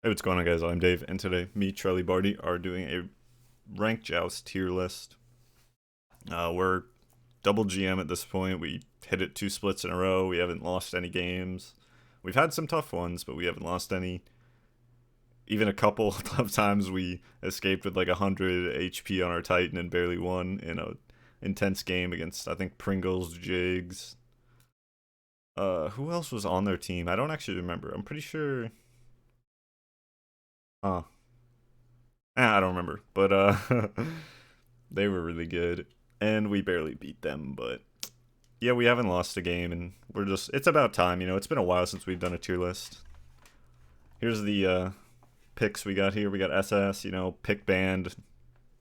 Hey, what's going on, guys? I'm Dave, and today me, Charlie Barty, are doing a ranked Joust tier list. We're double GM at this point. We hit it 2 splits in a row. We haven't lost any games. We've had some tough ones, but we haven't lost any. Even a couple of times we escaped with like 100 HP on our Titan and barely won in a intense game against, I think, Pringles, Jigs. Who else was on their team? I don't actually remember. I'm pretty sure... Huh. I don't remember, but they were really good, and we barely beat them. But yeah, we haven't lost a game, and it's about time. It's been a while since we've done a tier list. Here's the picks we got here. We got SS, pick band,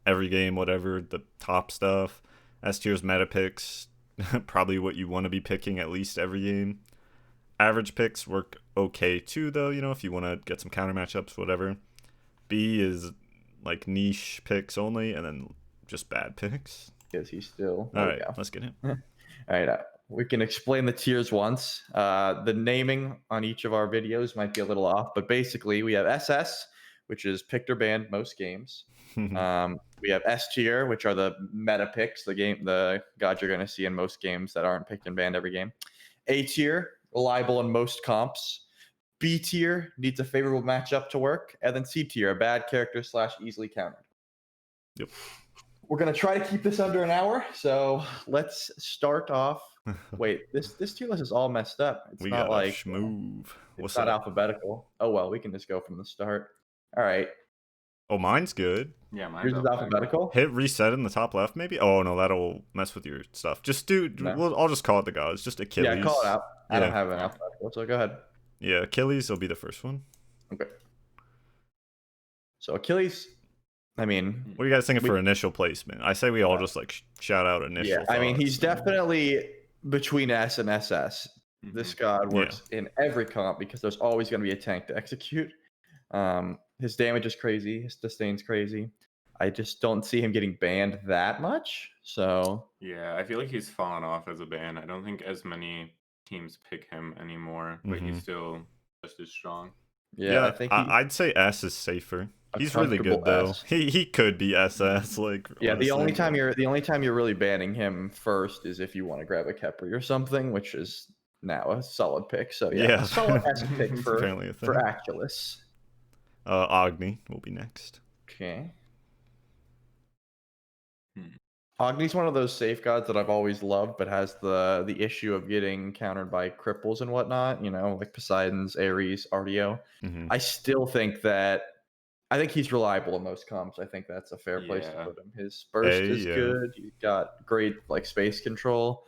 every game, whatever, the top stuff. S tier's meta picks, probably what you want to be picking at least every game. Average picks work okay too, though, if you want to get some counter matchups, whatever. B is like niche picks only, and then just bad picks. Because he's still... All right, let's get him. All right, we can explain the tiers once. The naming on each of our videos might be a little off, but basically we have SS, which is picked or banned most games. We have S tier, which are the meta picks, the gods you're going to see in most games that aren't picked and banned every game. A tier, reliable in most comps. B tier needs a favorable matchup to work, and then C tier, a bad character / easily countered. Yep. We're gonna try to keep this under an hour, so let's start off. Wait, this tier list is all messed up. It's not like schmoove. It's not alphabetical. Oh well, we can just go from the start. All right. Oh, mine's good. Yeah, mine's Yours is alphabetical. Hit reset in the top left, maybe. Oh no, that'll mess with your stuff. Just I'll just call it the gods. Just Achilles. Yeah, call it out. I don't have an alphabetical, so go ahead. Yeah, Achilles will be the first one. Okay. So Achilles, I mean... What are you guys thinking for initial placement? I say we all just like shout out initial Yeah, thoughts. I mean, he's definitely between S and SS. This god works in every comp because there's always going to be a tank to execute. His damage is crazy. His sustain's crazy. I just don't see him getting banned that much. So yeah, I feel like he's fallen off as a ban. I don't think as many teams pick him anymore, but he's still just as strong. Yeah, I think I'd say S is safer. He's really good though. He could be SS. Like yeah, honestly. the only time you're really banning him first is if you want to grab a Kepri or something, which is now a solid pick. So yeah. Solid S pick for Achilles. Agni will be next. Okay. Agni's one of those safe gods that I've always loved, but has the issue of getting countered by cripples and whatnot, like Poseidon's, Ares, Ardeo. I still think I think he's reliable in most comps. I think that's a fair place to put him. His burst is good. He's got great space control.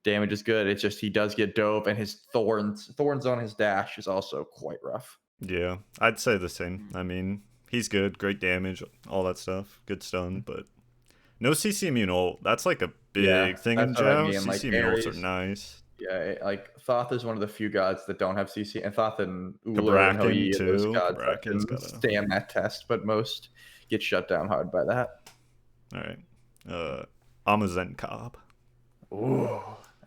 Damage is good. It's just he does get dove, and his thorns on his dash is also quite rough. Yeah, I'd say the same. I mean, he's good, great damage, all that stuff, good stun, but no CC immune ult. That's like a big thing in Joust. CC immune ults are nice. Yeah, like Thoth is one of the few gods that don't have CC, and Thoth and Ulu and Hoi too. Those gods that can stand that test, but most get shut down hard by that. All right, Amazen Cobb. Ooh,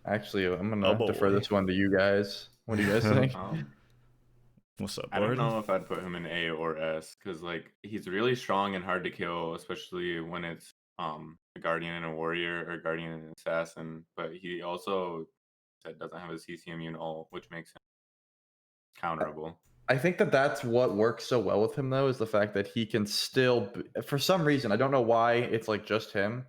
actually, I'm gonna defer this one to you guys. What do you guys think? What's up, I don't know if I'd put him in A or S, because like he's really strong and hard to kill, especially when it's a guardian and a warrior or guardian and an assassin. But he also doesn't have a CC immune ult, which makes him counterable. I think that's what works so well with him, though, is the fact that he can still, for some reason, I don't know why it's like just him,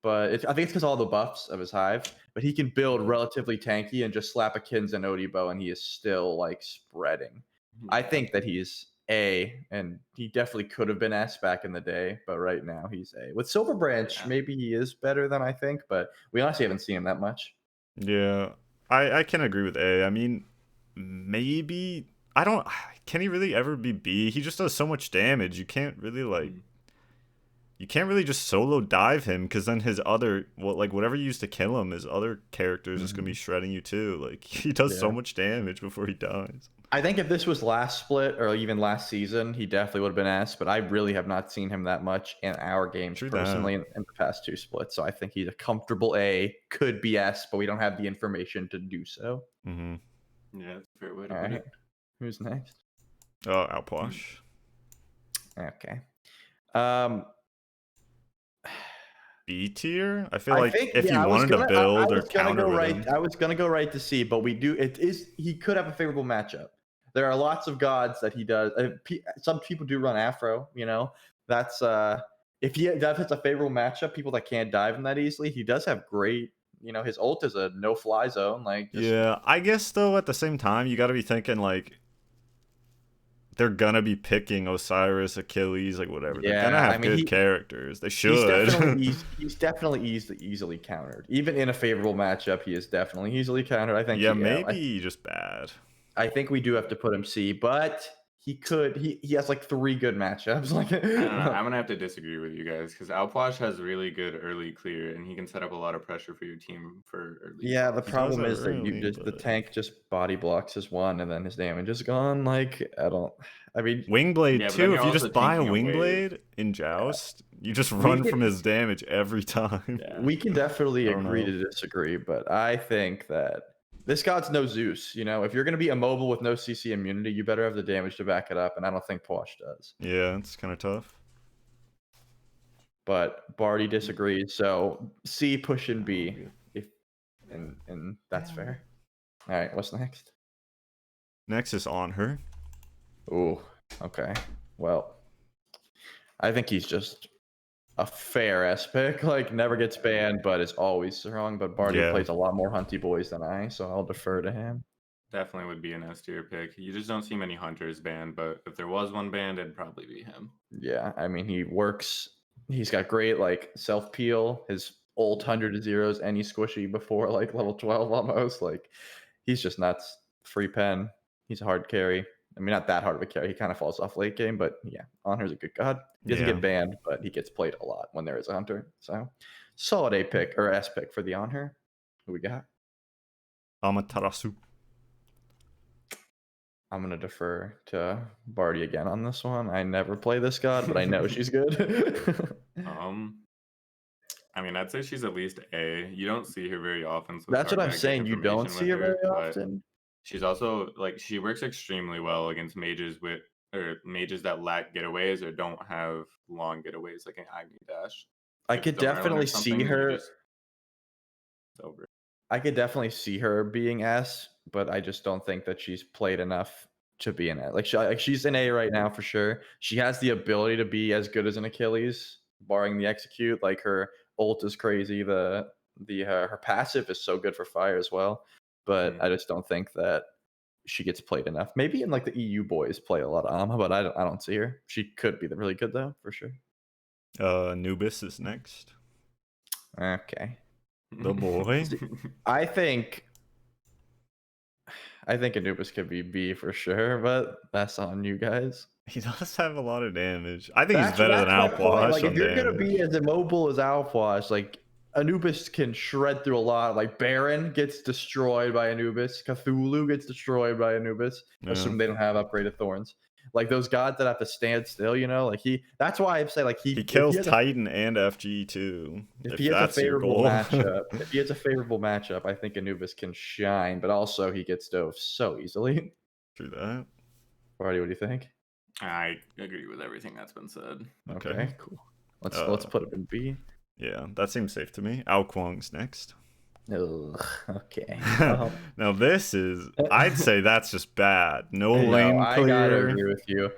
but I think it's because all the buffs of his hive. But he can build relatively tanky and just slap a Kins and Odibo, and he is still like spreading. I think that he's A, and he definitely could have been S back in the day, but right now he's A. With Silver Branch, maybe he is better than I think, but we honestly haven't seen him that much. Yeah, I can agree with A. I mean, maybe can he really ever be B? He just does so much damage. You can't really you can't really just solo dive him, because then his other whatever you use to kill him, his other characters is gonna be shredding you too. Like he does so much damage before he dies. I think if this was last split or even last season, he definitely would have been S, but I really have not seen him that much in our games personally in the past 2 splits. So I think he's a comfortable A, could be S, but we don't have the information to do so. Yeah, that's a fair way to put it. Who's next? Outwash. Okay. Um, B tier? I feel I like think if you yeah. wanted to I build or was gonna counter go with right. him. I was gonna go right to C, but we do. It is he could have a favorable matchup. There are lots of gods that he does. Some people do run Afro. You know, that's if he if it's a favorable matchup, people that can't dive him that easily. He does have great. You know, his ult is a no fly zone. Like just Yeah, I guess though at the same time you got to be thinking like they're gonna be picking Osiris, Achilles, like whatever. They're gonna yeah. I have mean, good characters. They he's definitely should. he's definitely easily countered. Even in a favorable matchup, he is definitely easily countered. I think Yeah, yeah. maybe just bad. I think we do have to put him C, but he has like 3 good matchups. Like I don't know. I'm gonna have to disagree with you guys because Alplash has really good early clear, and he can set up a lot of pressure for your team for early. yeah, the He does problem that is that you early, just the but tank just body blocks his one and then his damage is gone. Like I mean Wingblade Yeah, but then too. If you're you also just buy a tanking a wave. Wingblade in Joust, you just we run from can his damage every time. Yeah. we can definitely I don't agree know. to disagree, but I think that this god's no Zeus, you know. If you're gonna be immobile with no CC immunity, you better have the damage to back it up, and I don't think Posh does. Yeah, it's kind of tough. But Barty disagrees, so C pushing B if and that's fair. All right, what's next? Next is on her. Ooh, okay. Well, I think he's just a fair S pick. Like, never gets banned, but is always strong. But Barty Yeah. plays a lot more Hunty boys than I, so I'll defer to him. Definitely would be an S tier pick. You just don't see many hunters banned, but if there was one banned, it'd probably be him. Yeah, I mean, he works. He's got great like self peel. His ult 100 to zeros any squishy before like level 12 almost. Like, he's just nuts. Free pen. He's a hard carry. I mean, not that hard of a carry. He kind of falls off late game, but yeah, Honor's a good god. He doesn't Yeah. get banned, but he gets played a lot when there is a hunter. So, solid A pick or S pick for the Honor. Who we got? Amaterasu. I'm gonna defer to Barty again on this one. I never play this god, but I know she's good. I mean, I'd say she's at least A. You don't see her very often. So That's what I'm hard to get saying. You don't information see with her very but often. she's also like she works extremely well against mages with or mages that lack getaways or don't have long getaways like an Agni Dash. I If could it's a Merlin or definitely something, see you her. just it's over. I could definitely see her being S, but I just don't think that she's played enough to be an S. Like she's an A right now for sure. She has the ability to be as good as an Achilles, barring the execute. Like her ult is crazy. Her passive is so good for fire as well. But I just don't think that she gets played enough. Maybe in like the EU boys play a lot of Alma, but I don't see her. She could be really good though, for sure. Anubis is next. Okay. The boy. I think Anubis could be B for sure, but that's on you guys. He does have a lot of damage. I think he's That's better than my point. Alplash Like, if on you're gonna be damage. as immobile as Alphwash, like Anubis can shred through a lot. Like Baron gets destroyed by Anubis. Cthulhu gets destroyed by Anubis. Yeah. Assuming they don't have upgraded thorns. Like those gods that have to stand still, you know. Like that's why I say like He kills Titan and FG too. If If he has a that's your favorable goal. matchup, I think Anubis can shine. But also he gets dove so easily. True that. Barty, what do you think? I agree with everything that's been said. Okay, cool. Let's put it in B. Yeah, that seems safe to me. Ao Kuang's next. Ugh, okay. Now this is, I'd say that's just bad. No lane I clear. gotta agree with you.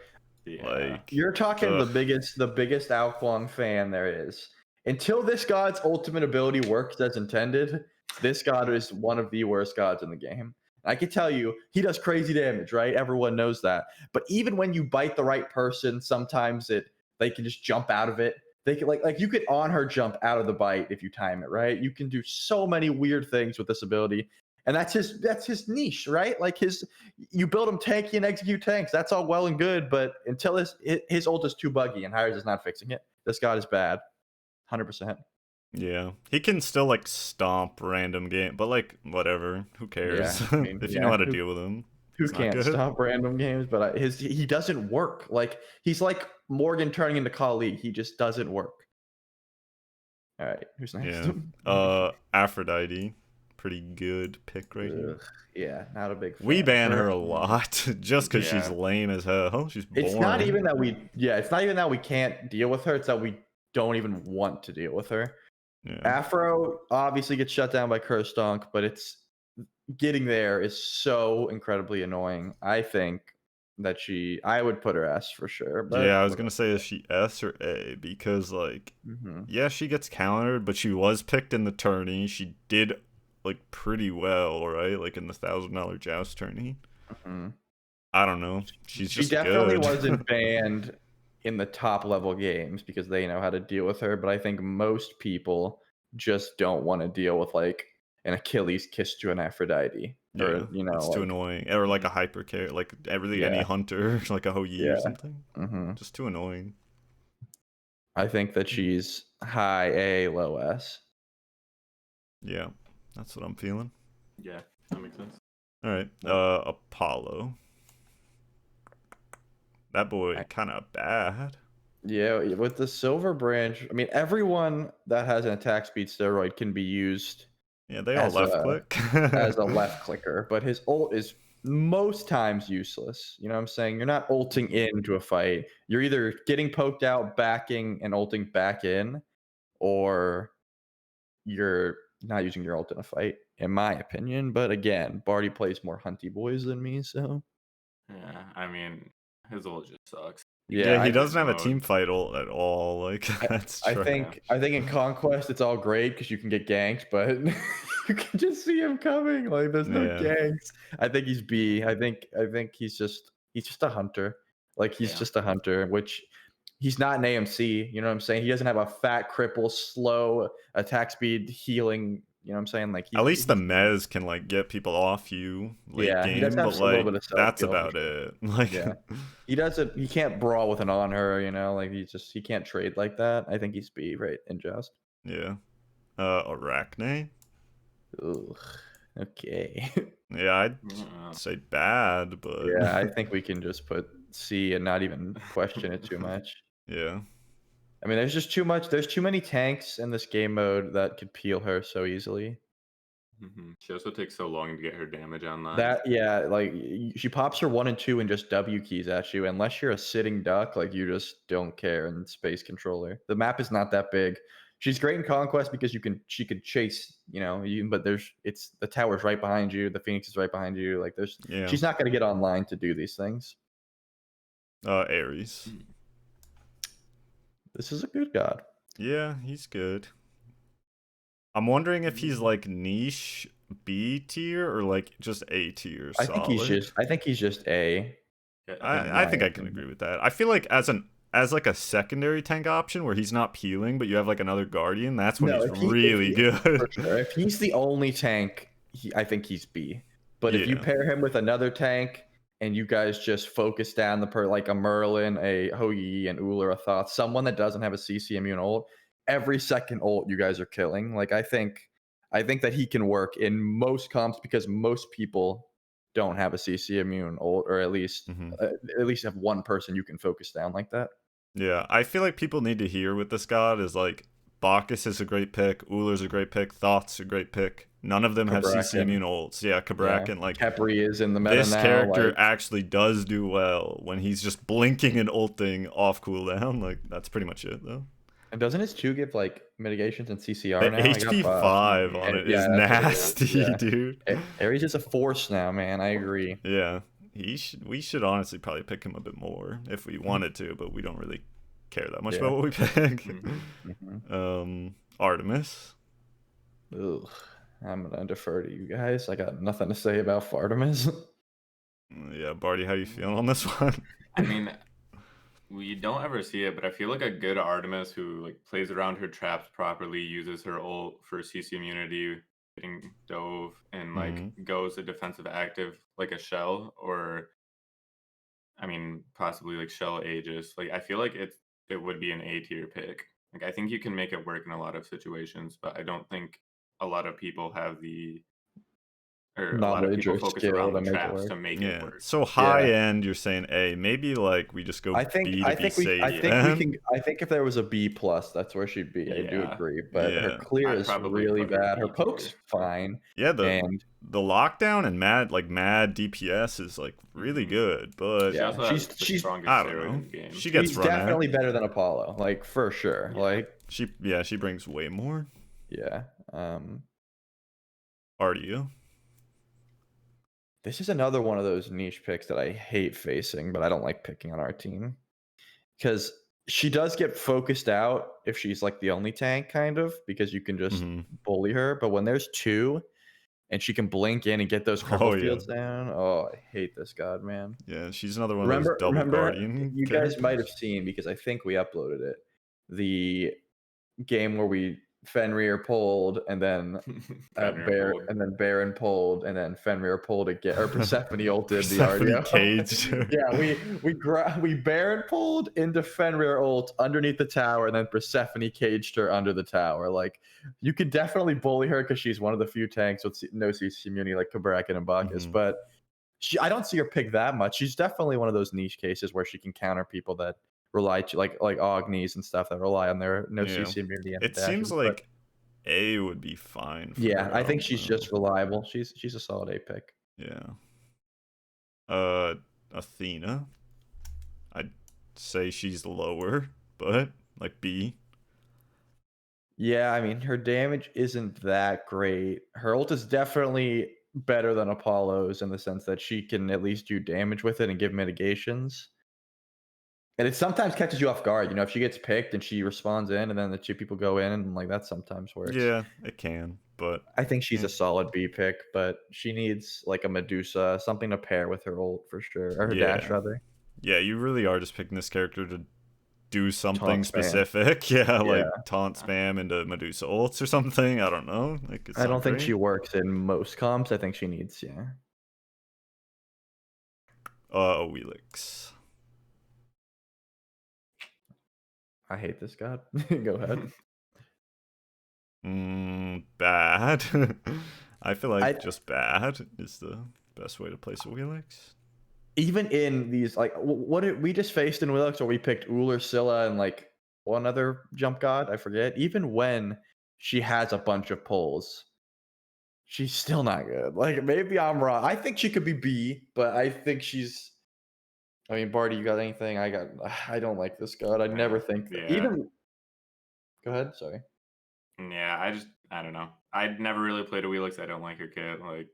Yeah. Like You're talking ugh. the biggest Ao Kuang fan there is. Until this god's ultimate ability works as intended, this god is one of the worst gods in the game. I can tell you, he does crazy damage, right? Everyone knows that. But even when you bite the right person, sometimes they can just jump out of it. They can like you could on her jump out of the bite if you time it right. You can do so many weird things with this ability, and that's his niche, right? Like you build him tanky and execute tanks. That's all well and good, but until his ult is too buggy and Hires is not fixing it, this god is bad, 100%. Yeah, he can still like stomp random game, but like whatever, who cares? Yeah, I mean, if you know how to deal with him. Who It's not can't good. stop random games? But he doesn't work. Like he's like Morgan turning into Kali. He just doesn't work. All right, who's next? Yeah. Aphrodite, pretty good pick right here. Yeah, not a big fan We of ban her her. a lot just because she's Yeah. lame as hell. She's It's not boring. even that it's not even that we can't deal with her. It's that we don't even want to deal with her. Yeah. Afro obviously gets shut down by Curse Dunk, but it's getting there is so incredibly annoying. I think that I would put her S for sure. But Yeah, I was gonna say, is she S or A? Because like, yeah, she gets countered, but she was picked in the tourney. She did like pretty well, right? Like in the $1,000 Joust tourney. I don't know. She's She just definitely good. wasn't banned in the top level games because they know how to deal with her. But I think most people just don't want to deal with like an Achilles kiss to an Aphrodite, Yeah, or it's too like annoying. Or like a hyper care, like any yeah, hunter, like a Hoyi or yeah. something. Just too annoying. I think that she's high A, low S. Yeah, that's what I'm feeling. Yeah, that makes sense. All right, Apollo. That boy kind of bad. Yeah, with the silver branch, I mean, everyone that has an attack speed steroid can be used Yeah, they all as left a click. left clicker, but his ult is most times useless. You know what I'm saying? You're not ulting into a fight. You're either getting poked out, backing, and ulting back in, or you're not using your ult in a fight, in my opinion. But again, Barty plays more hunty boys than me, so Yeah, I mean, his ult just sucks. You Yeah, yeah, can he use it doesn't in have a mode. team fight ult at all. Like that's I true. think in Conquest it's all great because you can get ganked, but you can just see him coming. Like there's no Yeah. ganks. I think he's B. I think he's just a hunter. Like he's Yeah. just a hunter, which he's not an AMC. You know what I'm saying? He doesn't have a fat cripple, slow attack speed, healing. You know what I'm saying? Like At least the Mez can like get people off you late yeah, he does game, have but a little like bit of self that's heal. about it. Like Yeah, he doesn't. He can't brawl with an on her. You know, like he can't trade like that. I think he's B right in Joust. yeah. Arachne. Ugh. Okay. Yeah, I'd Yeah. say bad, but Yeah, I think we can just put C and not even question it too much. yeah. I mean, there's just too much. There's too many tanks in this game mode that could peel her so easily. She also takes so long to get her damage on that. That yeah, like she pops her 1 and 2 and just W keys at you. Unless you're a sitting duck, like you just don't care in Space Controller. The map is not that big. She's great in Conquest because she could chase, but it's the tower's right behind you, the Phoenix is right behind you. Like Yeah. she's not gonna get online to do these things. Ares. This is a good god. Yeah, he's good. I'm wondering if he's like niche B tier or like just A tier. I think he's just A. Yeah, I think I can agree with that. I feel like as like a secondary tank option where he's not peeling, but you have like another guardian, that's when he's really good. For sure. If he's the only tank, I think he's B. But if you Yeah. pair him with another tank and you guys just focus down like a Merlin, a Hoyi, an Uller, a Thoth, someone that doesn't have a CC immune ult, every second ult you guys are killing. Like I think that he can work in most comps because most people don't have a CC immune ult, or at least have one person you can focus down like that. Yeah, I feel like people need to hear with this god is like Bacchus is a great pick, Uller's a great pick, Thoth's a great pick. None of them have CC immune ults. Yeah, Kabrakan, like Khepri is in the meta this now. character actually does do well when he's just blinking and ulting off cooldown. Like that's pretty much it though. And doesn't his 2 give like mitigations and CCR The now? HP 5 on it is nasty, dude. Ares is a force now, man. I agree. Yeah, we should honestly probably pick him a bit more if we wanted to, but we don't really care that much about what we pick. Artemis. Ugh. I'm gonna defer to you guys. I got nothing to say about Artemis. Yeah, Barty, how you feeling on this one? I mean, we don't ever see it, but I feel like a good Artemis who like plays around her traps properly, uses her ult for CC immunity, getting dove, and like goes a defensive active like a Shell, or I mean possibly like Shell Aegis. Like I feel like it would be an A tier pick. Like I think you can make it work in a lot of situations, but I don't think a lot of people have the or a lot of knowledge people or focus skill around to the make it traps to work. make it Yeah. work. So high Yeah. end, you're saying A. Maybe like we just go I think B I to be think we I safe. think we Then. can I think if there was a B plus, that's where she'd be. I do Yeah, agree. But her Yeah. clear I'd is probably really put her bad. Her B poke's tier. fine. Yeah. And The lockdown and mad DPS is like really good, but She yeah, also has the strongest I don't steroid know. in the game. She gets she's run at. definitely better than Apollo, like for sure. Yeah. Like She brings way more. yeah. Are you? This is another one of those niche picks that I hate facing, but I don't like picking on our team. Because she does get focused out if she's like the only tank, kind of, because you can just Mhm. bully her. But when there's two and she can blink in and get those cripple Oh, yeah. fields down, oh, I hate this god, man. Yeah, she's another one of those double Remember, guardian you guys might have characters. seen, because I think we uploaded it, the game where we Fenrir pulled and then Fenrir pulled. Baron pulled and then Fenrir pulled again, or Persephone ulted the Persephone RDO. caged her. Yeah, we Baron pulled into Fenrir ult underneath the tower, and then Persephone caged her under the tower. Like, you could definitely bully her because she's one of the few tanks with no CC immunity like Kabrakan and Bacchus, Mhm. but I don't see her pick that much. She's definitely one of those niche cases where she can counter people that rely to like Ognis and stuff that rely on their no Yeah. CC immunity. And It dashes, seems but like A would be fine for yeah, her. I think don't she's know. just reliable. She's a solid A pick. Yeah. Athena. I'd say she's lower, but like B. Yeah, I mean her damage isn't that great. Her ult is definitely better than Apollo's in the sense that she can at least do damage with it and give mitigations. And it sometimes catches you off guard. You know, if she gets picked and she responds in, and then the two people go in, and like that sometimes works. Yeah, it can, but I think she's yeah. a solid B pick, but she needs like a Medusa, something to pair with her ult for sure, or her dash rather. Yeah, you really are just picking this character to do something Taunt spam. specific. Yeah, like Yeah. taunt spam into Medusa ults or something. I don't know. Like it's I don't not think great. she works in most comps. I think she needs Wheelix. I hate this god. Go ahead. Bad. I feel like I- just bad is the best way to place a Wheelix. Even in these, like, what did we just faced in Willix, where we picked Uller, Scylla, and like one other jump god, I forget. Even when she has a bunch of pulls, she's still not good. Like, maybe I'm wrong. I think she could be B, but I think she's. I mean, Barty, you got anything? I don't like this god. I never think that. Yeah. Even. Go ahead. Sorry. Yeah, I don't know. I'd never really played a Wheelix. I don't like her kit. Like,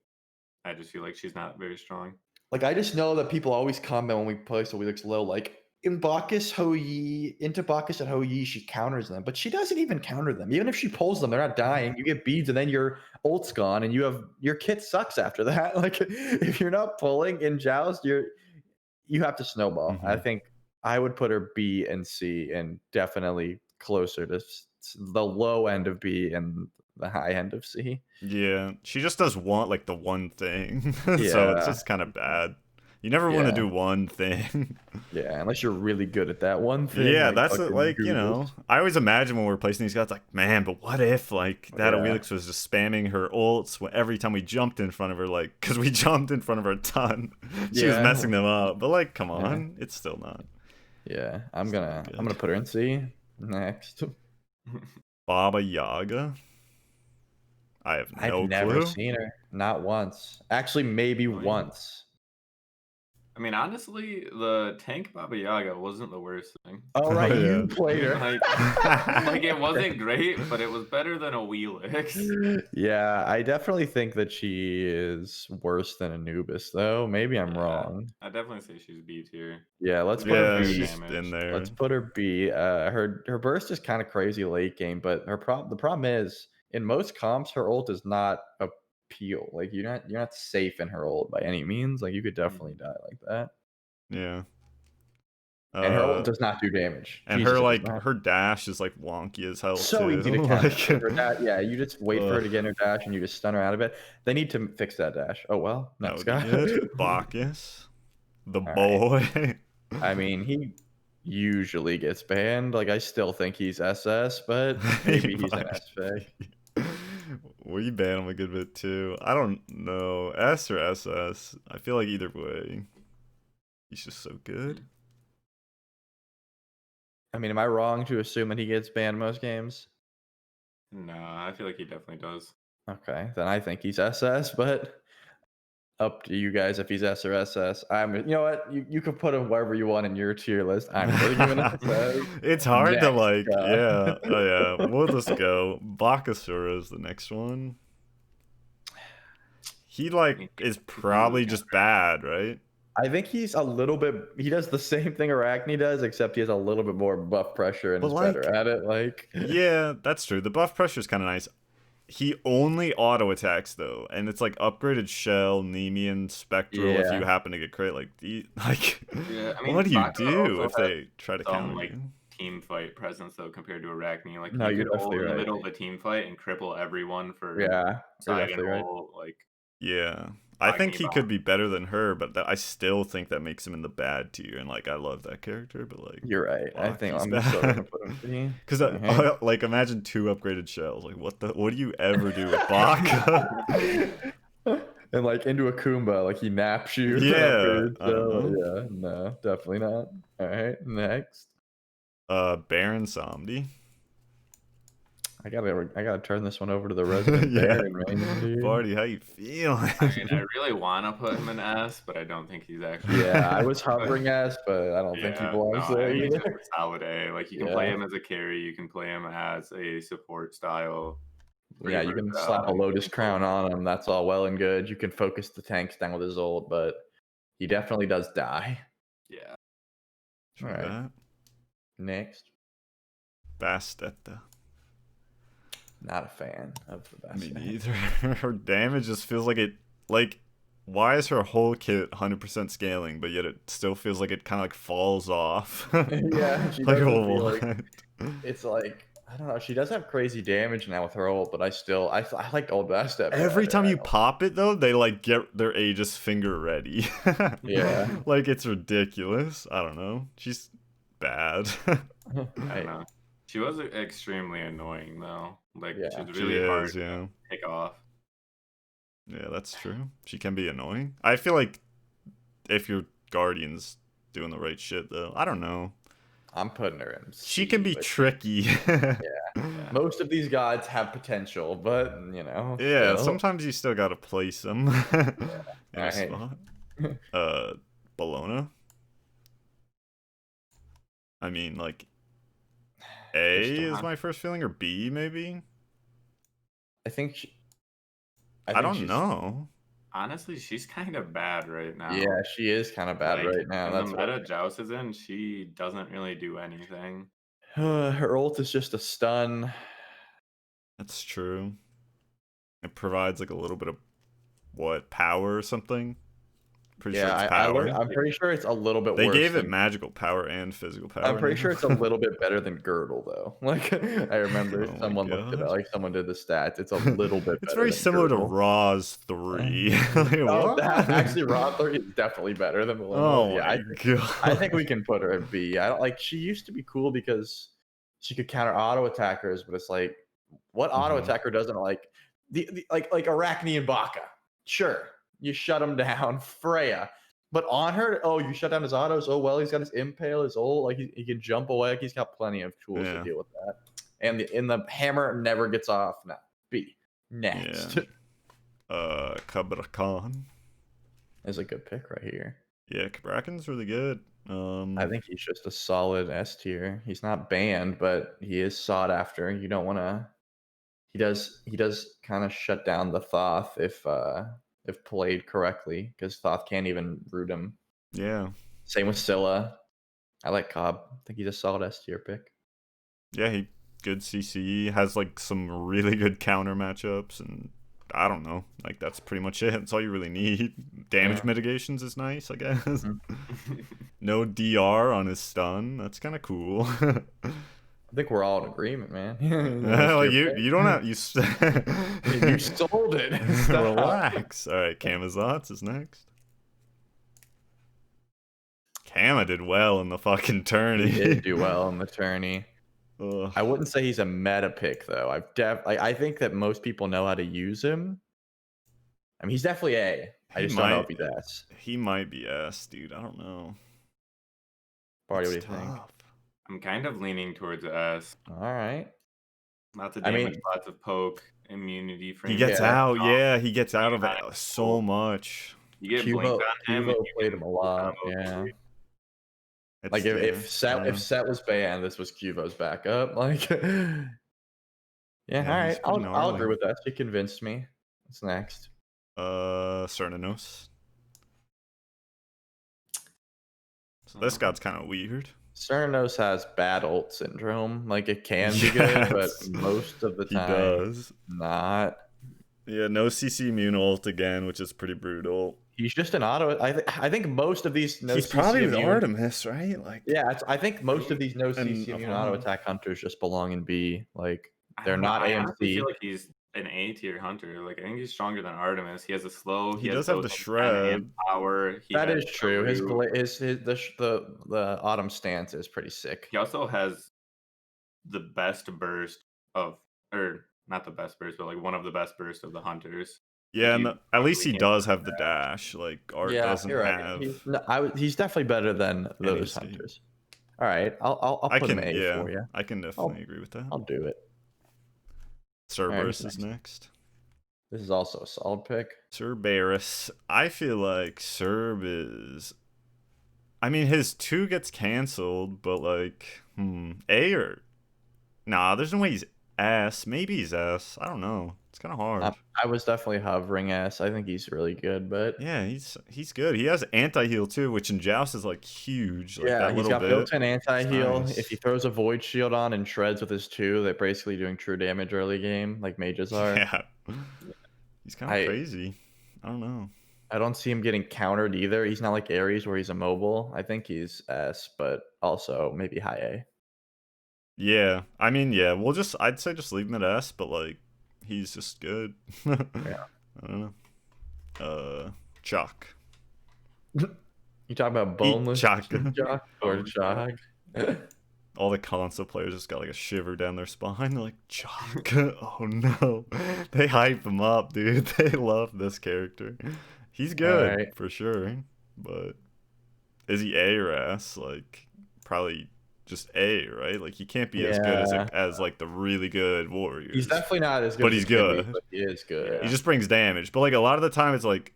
I just feel like she's not very strong. Like, I just know that people always comment when we place a Wheelix low, like, in Bacchus, Hou-Yi, into Bacchus and Hou-Yi, she counters them, but she doesn't even counter them. Even if she pulls them, they're not dying. You get beads, and then your ult's gone, and your kit sucks after that. Like, if you're not pulling in Joust, you have to snowball. I think I would put her B and C, and definitely closer to the low end of B and the high end of C. Yeah, she just does the one thing. So it's Yeah. just kind of bad. You never want to do one thing. Yeah, unless you're really good at that one thing. Yeah, like that's fucking you know, Googles. I always imagine when we're placing these guys, like, man, but what if like that Yeah. Wheelix was just spamming her ults every time we jumped in front of her, like, because we jumped in front of her a ton. She was Yeah. messing them up, but like, come on, it's still not. Yeah, I'm It's gonna not good. put her in C next. Baba Yaga. I have no I've never clue. seen her, not once. Actually, maybe Really? once. I mean, honestly, the tank Baba Yaga wasn't the worst thing. Oh right, yeah. you played her. Like it wasn't great, but it was better than a Wheelix. Yeah, I definitely think that she is worse than Anubis, though. Maybe I'm Yeah. wrong. I definitely say she's B tier. Yeah, let's put Yeah, her Better B. she's in there. Let's put her B. Her burst is kind of crazy late game, but the problem is in most comps her ult is not a peel. Like you're not safe in her ult by any means. Like you could definitely die like that. Yeah. And her ult does not do damage. And Jesus, her it does not. her dash is like wonky as hell So too. easy to counter. Like, Her yeah, you just wait for her to get her dash and you just stun her out of it. They need to fix that dash. Oh well, that next would guy. be good. Bacchus, the All boy. I mean, he usually gets banned. Like I still think he's SS, but maybe he's an S pick. We ban him a good bit too. I don't know. S or SS. I feel like either way. He's just so good. I mean, am I wrong to assume that he gets banned most games? No, I feel like he definitely does. Okay, then I think he's SS, but up to you guys if he's S or SS. You know what? You can put him wherever you want in your tier list. I'm putting him in SS. It's hard to Next, like, yeah, oh yeah. We'll just go. Bakasura is the next one. He like is probably just bad, right? I think he's a little bit. He does the same thing Arachne does, except he has a little bit more buff pressure and But is like, better at it. Like, yeah, that's true. The buff pressure is kind of nice. He only auto attacks though, and it's like upgraded shell, Nemean, Spectral. If you happen to get crit, like, Yeah, I mean, what do you Baka do also if they try to some counter like you? team fight presence though compared to Arachne. Like No, you you're could hold definitely in the right. middle of a team fight and cripple everyone for yeah, you're side and definitely right. roll. Like Yeah, I think he Agni could be better than her, but I still think that makes him in the bad tier. And like, I love that character, but like, You're right. I fuck, think he's I'm still gonna bad. put him B. Because like, imagine 2 upgraded shells. Like, what do you ever do with Baka. Baka? And like into a Kumba, like he naps you. Yeah, I don't So know. yeah, no, definitely not. All right, next. Baron Samdi. I gotta turn this one over to the resident Yeah. Baron, man, dude. Barty, how you feeling? I mean, I really want to put him in S, but I don't think he's actually. Yeah, I was hovering S, but I don't think he belongs there I mean, either. just a solid A. Like you can play him as a carry, you can play him as a support style. Yeah, you can slap a Lotus Crown on him. That's all well and good. You can focus the tanks down with his ult, but he definitely does die. Yeah. All right. Next. Bastetta. Not a fan of the Bastetta. Me neither. Her damage just feels like it. Like, why is her whole kit 100% scaling, but yet it still feels like it kind of like falls off? Yeah, she like, like, it's like, I don't know. She does have crazy damage now with her ult, but I like old Bastetta. Every time you pop it though, they like get their Aegis finger ready. Yeah. Like, it's ridiculous. I don't know. She's bad. I don't know. She was extremely annoying though. Like she's really hard to pick off. Yeah, that's true. She can be annoying. I feel like if your Guardian's doing the right shit though, I don't know. I'm putting her in. She can be tricky. Yeah. Most of these gods have potential, but you know. Yeah, sometimes you still gotta place them in a spot. Bologna. I mean, like, A is my first feeling, or B maybe. I think I don't know. Honestly, she's kind of bad right now. Yeah, she is kind of bad right now. That's the meta Joust is in. She doesn't really do anything. Her ult is just a stun. That's true. It provides like a little bit of power or something. Pretty sure it's power. I'm pretty sure it's a little bit worse. They gave it magical power and physical power. I'm pretty sure it's a little bit better than Girdle though. Like I remember someone looked at it, like someone did the stats. It's a little bit It's better very than similar Girdle. to Raw's 3. Actually Raw 3 is definitely better than Medusa. Oh my god. I think we can put her at B. I don't like she used to be cool because she could counter auto attackers, but it's like what auto attacker doesn't like like Arachne and Baka? Sure. You shut him down. Freya. But on her, you shut down his autos. Oh, well, he's got his impale, his ult. Like, he can jump away. Like, he's got plenty of tools to deal with that. And the hammer never gets off. No. B. Next. Yeah. Kabrakan is a good pick right here. Yeah, Kabrakan's really good. I think he's just a solid S tier. He's not banned, but he is sought after. You don't want to... He does kind of shut down the Thoth if played correctly, because Thoth can't even root him. Yeah. Same with Scylla. I like Cobb. I think he's a solid S tier pick. Yeah, he good CC, has like some really good counter matchups, and I don't know, like that's pretty much it. That's all you really need. Damage mitigations is nice, I guess. No DR on his stun. That's kind of cool. I think we're all in agreement, man. Like you don't have you you sold it. Relax. All right, Camazotz is next. Kama did well in the fucking tourney. He did do well in the tourney. Ugh. I wouldn't say he's a meta pick though. I think that most people know how to use him. I mean, he's definitely A. I just don't know if he's S. He might be S, dude. I don't know. Party, what do It's you think? tough. I'm kind of leaning towards S. All right. Lots of I damage, mean, lots of poke, immunity frame. He gets Yeah. out. Yeah, he gets out of it Not so cool. much. You get blinked on him. Cubo And you played can him a lot. combo Yeah. three. It's, Like yeah, I if don't know. Set was banned, this was Cubo's backup. Like, yeah. Yeah, All right. he's pretty I'll agree gnarly. with that. You convinced me. What's next? Cernanos. So this god's kind of weird. Cernos has bad ult syndrome. Like it can be good, but Yes, most of the he time, does. not. Yeah, no CC immune ult again, which is pretty brutal. He's just an auto. I think most of these no He's CC probably with immune. Artemis, right? Like, Yeah, I think most of these no And CC immune Apollo. auto attack hunters just belong in B. Like I they're don't know. not I honestly AMC. feel like he's an A tier hunter. Like I think he's stronger than Artemis. He has a slow. He has does have the built-in 10 shred. amp power. That is has true. His root. the autumn stance is pretty sick. He also has the best burst of, or not the best burst, but like one of the best bursts of the hunters. Yeah, Like, and at least he probably does can't have the dash. Like, Art Yeah, doesn't you're right. have. He's definitely better than any those escape. hunters. All right, I'll I put him can, A yeah, for you. I can definitely agree with that. I'll do it. Cerberus who's is next. This is also a solid pick. Cerberus. I feel like Cerb is. I mean, his 2 gets canceled, but like, A or. Nah, there's no way he's S. Maybe he's S. I don't know. It's kind of hard. I was definitely hovering S. I think he's really good, but Yeah, he's good. He has anti-heal too, which in Joust is like huge. Like yeah, that he's little got bit. built-in anti-heal. nice. If he throws a void shield on and shreds with his 2, they're basically doing true damage early game, like mages are. Yeah. He's kind of crazy. I don't know. I don't see him getting countered either. He's not like Ares where he's immobile. I think he's S, but also maybe high A. Yeah, I mean, yeah, I'd say just leave him at S, but like, he's just good. Yeah. I don't know. Chalk. You talk about boneless Chalk. or Chalk? All the console players just got like a shiver down their spine. They're like, Chalk. Oh no. They hype him up, dude. They love this character. He's good for sure, but is he A or S? Like, probably just A, right? Like, he can't be as good as like the really good warriors. He's definitely not as good. But he's good. But he is good. Yeah. He just brings damage. But like a lot of the time, it's like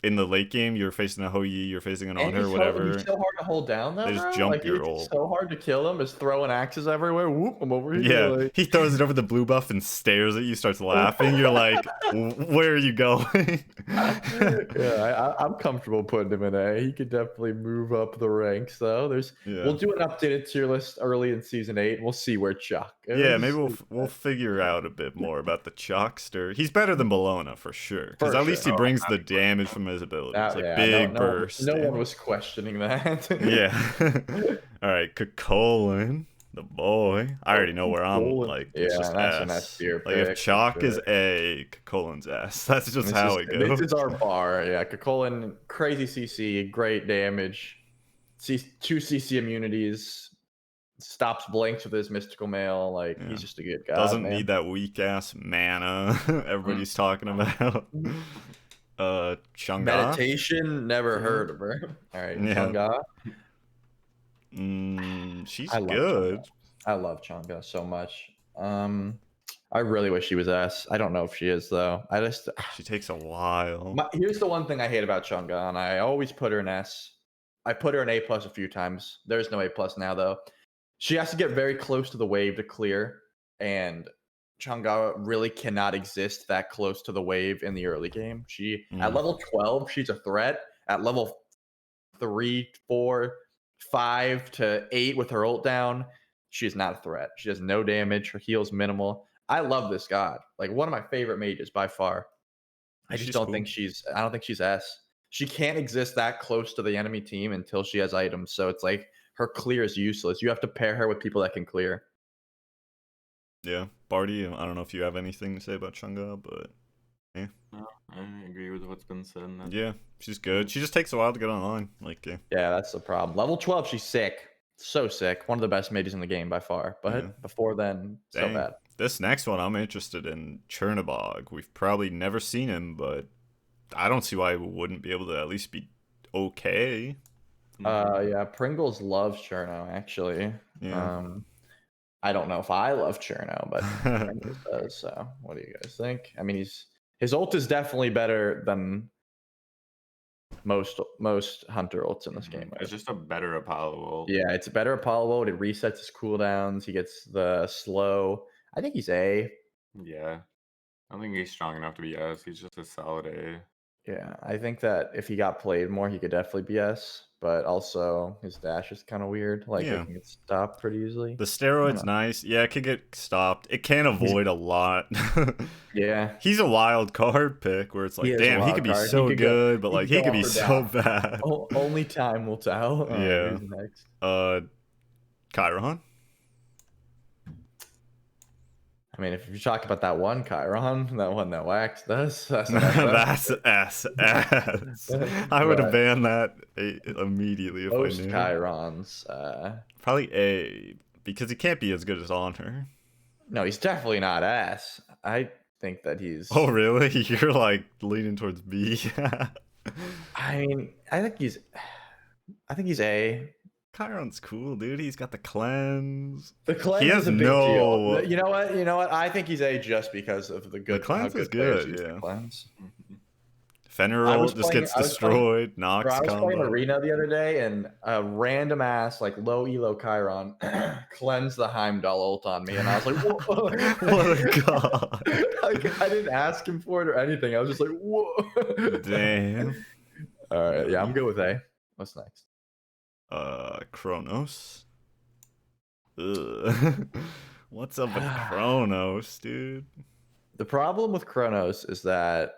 in the late game, you're facing a Hou Yi, you're facing an Honor, whatever. He's so hard to hold down, though. They just bro. jump like, your it's ult. so hard to kill him. Is throwing axes everywhere. Whoop! I'm over here. Yeah, like... he throws it over the blue buff and stares at you, starts laughing. You're like, where are you going? Yeah, I'm comfortable putting him in A. He could definitely move up the ranks, though. We'll do an updated tier list early in season 8. We'll see where Chuck goes. Yeah, maybe we'll figure out a bit more about the Chuckster. He's better than Bologna for sure, because at least he brings the damage from his abilities, like big burst. No one was questioning that. Yeah. All right, Cuchulainn, the boy. I already know where I'm. Like, it's just that's S. an S tier Like, pick, if Chalk is A, Cuchulainn's S. That's just how it goes. This is our bar. Yeah, Cuchulainn, crazy CC, great damage. 2 CC immunities. Stops blinks with his mystical mail. Like, he's just a good guy. Doesn't need that weak ass mana everybody's talking about. Chang'e. Meditation, never heard of her. All right, Chang'e. She's good. I love Chang'e so much. I really wish she was S. I don't know if she is though. She takes a while. Here's the one thing I hate about Chang'e, and I always put her in S. I put her in A+ a few times. There's no A+ now though. She has to get very close to the wave to clear, and Chang'e really cannot exist that close to the wave in the early game. At level 12, she's a threat. At level 3, 4, 5 to 8 with her ult down, she's not a threat. She does no damage. Her heal's minimal. I love this god. Like, one of my favorite mages by far. I don't think she's S. She can't exist that close to the enemy team until she has items. So it's like her clear is useless. You have to pair her with people that can clear. Yeah, Barty, I don't know if you have anything to say about Chang'e, but yeah. No, I agree with what's been said. Yeah, she's good. She just takes a while to get online. Like, yeah, that's the problem. Level 12, she's sick. So sick. One of the best mages in the game by far. Yeah. But before then, so Dang. bad. This next one, I'm interested in Chernabog. We've probably never seen him, but I don't see why he wouldn't be able to at least be okay. Yeah, Pringles loves Cherno, actually. Yeah. I don't know if I love Cherno, but Pringles does. So what do you guys think? I mean, his ult is definitely better than most hunter ults in this game. It's just a better Apollo ult. Yeah, it's a better Apollo ult. It resets his cooldowns. He gets the slow. I think he's A. Yeah. I don't think he's strong enough to be S. He's just a solid A. Yeah, I think that if he got played more, he could definitely be S. But also, his dash is kind of weird. Like, Yeah. it can get stopped pretty easily. The steroid's nice. Yeah, it could get stopped. It can avoid a lot. Yeah. He's a wild card pick where it's like, He is a damn, he wild could be card. so He could go- good, but he like could he go could be up or so down. bad. Only time will tell. Yeah. Who's next? Kyron. I mean, if you talk about that one Kyron, that one that waxed us, that's That's SS. I would have But banned that immediately if most I knew. Chirons. Probably A, because he can't be as good as Honor. No, he's definitely not S. I think that he's. Oh, really? You're like leaning towards B. I mean, I think he's A. Chiron's cool, dude. He's got the cleanse. The cleanse He has is a big no- deal. You know what? You know what? I think he's A just because of the good. cleanse how is players good, use the yeah. cleanse. Fenrir I was just playing- gets I was playing- destroyed. Nox Bro, I was playing combo. Arena the other day, and a random ass like low elo Chiron cleansed the Heimdall ult on me, and I was like, "Whoa!" What a god. Like, I didn't ask him for it or anything. I was just like, "Whoa!" Damn. All right, yeah, I'm good with A. What's next? Kronos. Ugh. What's up with Kronos, dude? The problem with Kronos is that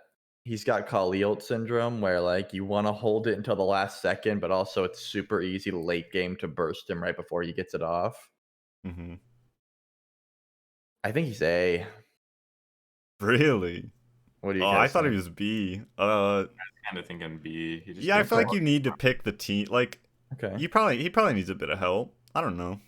he's got Kali ult syndrome, where like you want to hold it until the last second, but also it's super easy late game to burst him right before he gets it off. Mm-hmm. I think he's A. Really? What do you? Oh, guys I thought think? he was B. Kind of thinking B. He just Yeah, I needs feel like more- you need to pick the team. Like, Okay. he probably needs a bit of help. I don't know.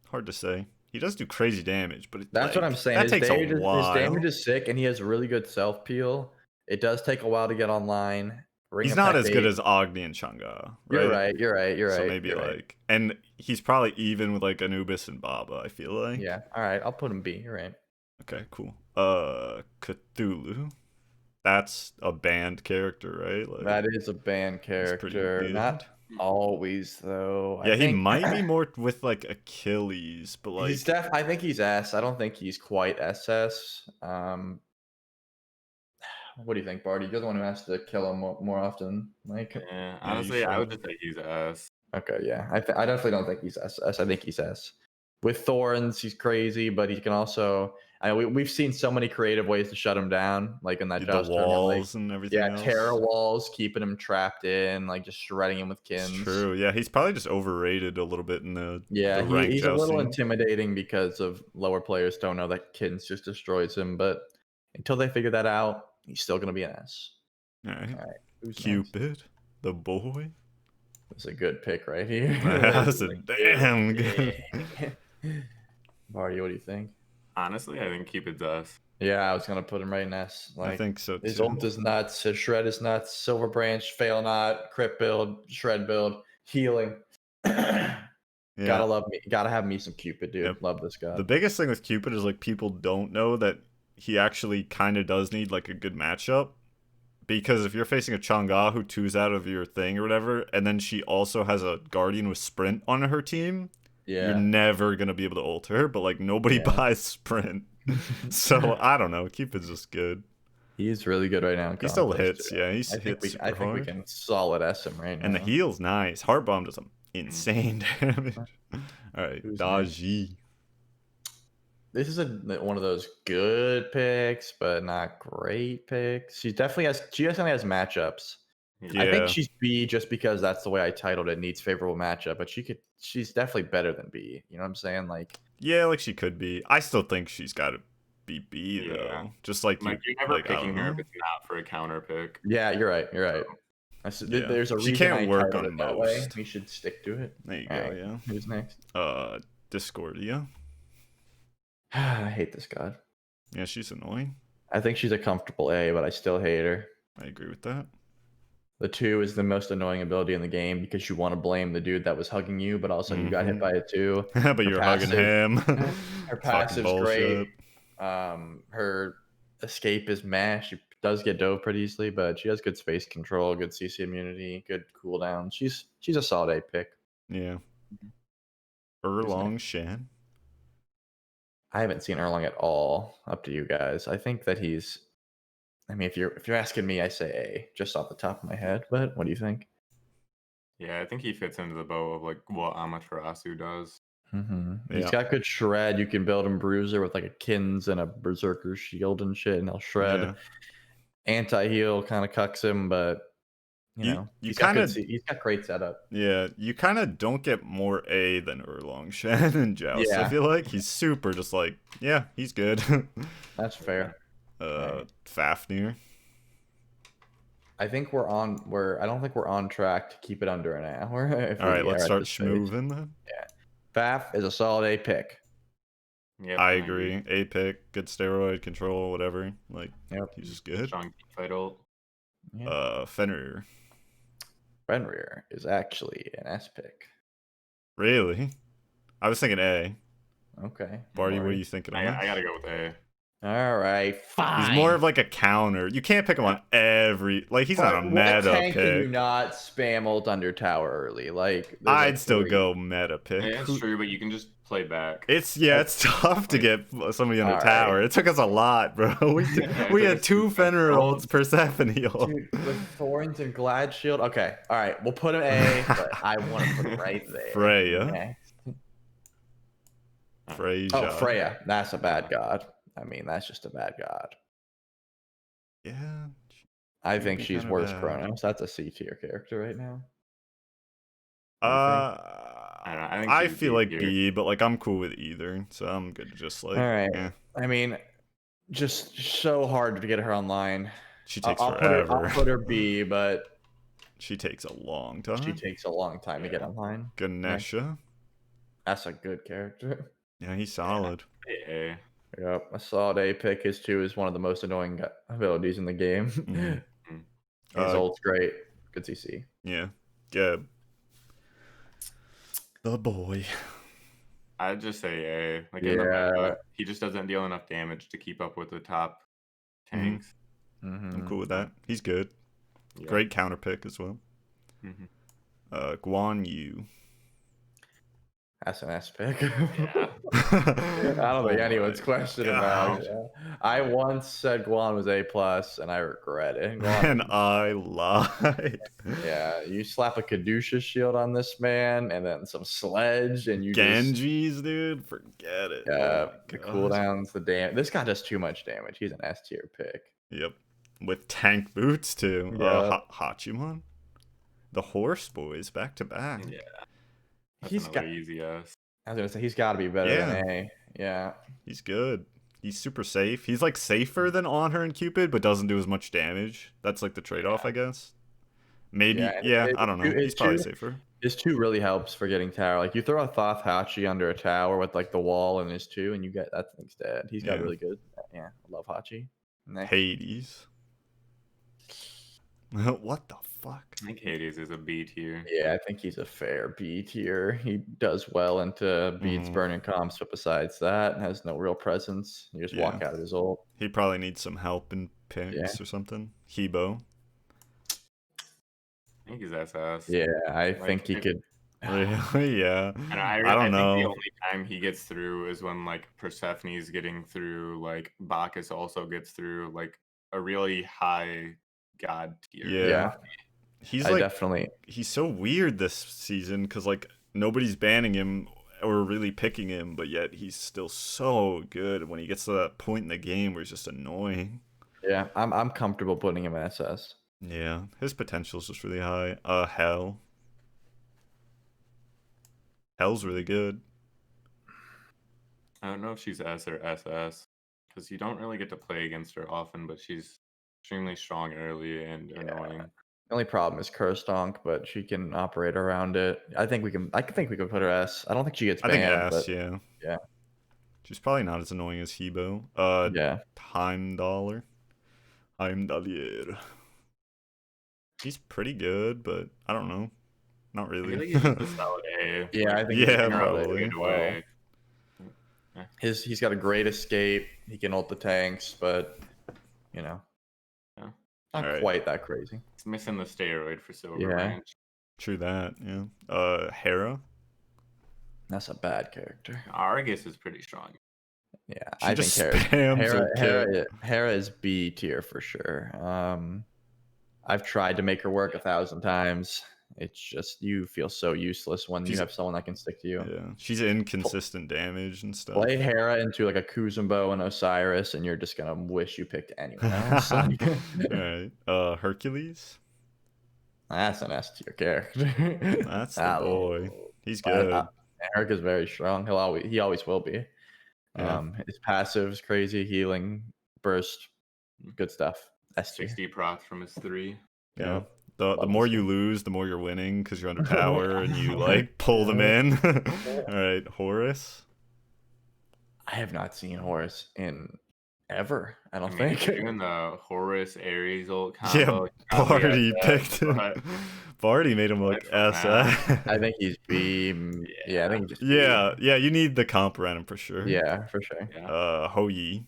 Hard to say. He does do crazy damage, but That's what I'm saying. That takes a His while. damage is sick, and he has really good self peel. It does take a while to get online. Ring He's of not Peck as good 8. as Agni and Chang'e. You're right. You're right. You're right. So maybe you're like, right. and he's probably even with like Anubis and Baba. I feel like. Yeah. All right. I'll put him B. You're right. Okay. Cool. Cthulhu. That's a banned character, right? Like, That is a banned he's pretty character. good. Not always though. Yeah, I think, he might be more with like Achilles, but like he's I think he's S. I don't think he's quite SS. What do you think, Barty? You're the one who has to kill him more often. Like, Yeah, you honestly, I would should. just say he's S. okay, yeah. I definitely don't think he's SS. I think he's S. With Thorns, he's crazy, but he can also. We've seen so many creative ways to shut him down, like in that the Joust tournament, like, walls and everything yeah, else. Terra walls, keeping him trapped in, like just shredding him with It's kins. true. Yeah, he's probably just overrated a little bit in the Yeah, the ranked he's a little jousting. intimidating because of lower players don't know that kins just destroys him. But until they figure that out, he's still gonna be an S. All right. All right, who's next? Cupid, the boy. That's a good pick right here. That's a damn good. Barty, what do you think? Honestly, I think Cupid's S. Yeah, I was gonna put him right in S. Like, I think so his too. ult is nuts. His shred is nuts. Silver branch, fail not, crit build, shred build, healing. Yeah. Gotta love me. Gotta have me some Cupid, dude. Yep. Love this guy. The biggest thing with Cupid is like people don't know that he actually kind of does need like a good matchup. Because if you're facing a Chang'e who twos out of your thing or whatever, and then she also has a Guardian with Sprint on her team, Yeah. you're never gonna be able to ult her. But like nobody Yeah. buys Sprint, so I don't know. Cupid's just good. He's really good right now. in He still Conquest, hits, too. yeah. He I think hits we, super I think we hard. can solid S him right now. And the heal's nice. Heart Bomb does some insane damage. All right, Who's Daji. This is one of those good picks, but not great picks. She definitely has matchups. Yeah. I think she's B just because that's the way I titled it. Needs favorable matchup, but she's definitely better than B. You know what I'm saying? Like, Yeah, like she could be. I still think she's got to be B though. Yeah. Just like Like, you, you're never like, I picking don't her if know. it's not for a counter pick. yeah, you're right. You're right. Yeah. There's a She reason can't I work titled on it that way. most. We should stick to it. There you All go, right, yeah. who's next? Discordia. I hate this god. Yeah, she's annoying. I think she's a comfortable A, but I still hate her. I agree with that. The 2 is the most annoying ability in the game because you want to blame the dude that was hugging you, but all of a sudden you got hit by it too. But you're hugging him. Her It's fucking passive's great. bullshit. Her escape is meh. She does get dove pretty easily, but she has good space control, good CC immunity, good cooldown. She's a solid A pick. Yeah. Who's next? Erlongshan. I haven't seen Erlang at all. Up to you guys. I think that he's. I mean, if you're asking me, I say A, just off the top of my head. But what do you think? Yeah, I think he fits into the bow of like what Amaterasu does. He's Yeah. got good shred. You can build him bruiser with like a Kins and a berserker shield and shit, and he'll shred. Yeah. Anti-heal kind of cucks him, but You he's kind of he's got great setup. Yeah, you kind of don't get more A than Erlongshan in Joust. I Yeah. feel like he's super just like, yeah, he's good. That's fair. Right. Fafnir. I think we're on. I don't think we're on track to keep it under an hour. All right, let's start schmooving then. Yeah, Faf is a solid A pick. Yep, I agree. A pick, good steroid control, whatever. Like, he's just good. Strong fight ult. Yeah. Fenrir. Fenrir is actually an S pick. Really? I was thinking A. Okay. Barty, what are you thinking? I gotta go with A. All right, fine. He's more of like a counter. You can't pick him on every. Like, he's not a meta tank pick. Can you not spam ult under tower early? Like, I'd still go meta pick. Yeah, that's true, but you can just play back. It's tough to get somebody on the tower. It took us a lot, bro. We had 2 Fenrir ults per Persephone ult. Dude, with Thorns and Glad Shield. Okay, all right, we'll put him A, but I want to put him right there. Freya. Freya. Oh, Freya. That's a bad god. I mean, that's just a bad god. Yeah. I think she's worse Kronos. That's a C tier character right now. I feel like B, but like I'm cool with either, so I'm good to just like. All right. I mean, just so hard to get her online. She takes forever. I'll put her B, but she takes a long time. She takes a long time to get online. Ganesha. That's a good character. Yeah, he's solid. A. Yep, a solid A pick. His 2 is one of the most annoying abilities in the game. His ult's great. Good CC. Yeah. Good. The boy. I'd just say A. Like, he just doesn't deal enough damage to keep up with the top tanks. I'm cool with that. He's good. Yeah. Great counter pick as well. Guan Yu. That's an S pick. I don't think anyone's questioning about it. I once said Guan was A+, and I regret it. And I lied. Yeah, you slap a Caduceus shield on this man, and then some sledge, and you Genji's, dude, forget it. Yeah, the cooldowns, the damage. This guy does too much damage. He's an S tier pick. Yep, with tank boots too. Hachiman, the horse boys, back to back. Yeah. He's got easy ass. I was gonna say he's got to be better than A. Yeah, he's good. He's super safe. He's like safer than Honor and Cupid, but doesn't do as much damage. That's like the trade-off, I guess. Maybe. Yeah, I don't know. He's probably safer. His 2 really helps for getting tower. Like you throw a Thoth Hachi under a tower with like the wall and his 2, and you get that thing's dead. He's got really good. Yeah, I love Hachi. Hades. What the fuck? I think Hades is a B tier. Yeah, I think he's a fair B tier. He does well into beats burning comps, but besides that, has no real presence. You just walk out of his ult. He probably needs some help in picks or something. Hebo. I think he's SS. Yeah, I think he could. Yeah. And I don't know. The only time he gets through is when like Persephone's getting through, like Bacchus also gets through, like a really high god tier. Yeah. He's he's so weird this season because like nobody's banning him or really picking him, but yet he's still so good when he gets to that point in the game where he's just annoying. Yeah, I'm comfortable putting him in SS. Yeah, his potential's just really high. Hell's really good. I don't know if she's S or SS because you don't really get to play against her often, but she's extremely strong early and annoying. The only problem is Curse Donk, but she can operate around it. I think we can put her S. I don't think she gets I think banned, but S, yeah. yeah. She's probably not as annoying as Hebo. Yeah. Time Dollar. Time Dollar. He's pretty good, but I don't know. Not I feel really. like he's just a solid A. Yeah, Like, I think he's Yeah, he's figure out a probably. good well. way. Yeah. He's got a great escape. He can ult the tanks, but you know, Yeah. not Alright. quite that crazy. He's missing the steroid for Silver Yeah. Branch. True that, yeah. Hera. That's a bad character. Argus is pretty strong. Yeah, She I just think spams her kill. Hera is B tier for sure. I've tried to make her work 1,000 times. It's just you feel so useless when you have someone that can stick to you. Yeah, she's inconsistent damage and stuff. Play Hera into like a Kuzumbo and Osiris, and you're just gonna wish you picked anyone else. Alright. Hercules. That's an S tier character. That's the boy. He's good. Eric is very strong. He always will be. Yeah. His passive is crazy. Healing, burst, good stuff. S tier. 60 procs from his 3. Yeah. The Love more this you game. lose, the more you're winning because you're under tower and you like pull them in. Alright, Horus. I have not seen Horus in ever. I don't I mean, if think. you're doing the Horus Ares ult Yeah, combo. Barty picked him. Barty made him look Aside from SS. I think he's B. Yeah, I think he's just Yeah, you need the comp around him for sure. B. Yeah, for sure. Yeah. Hoyi.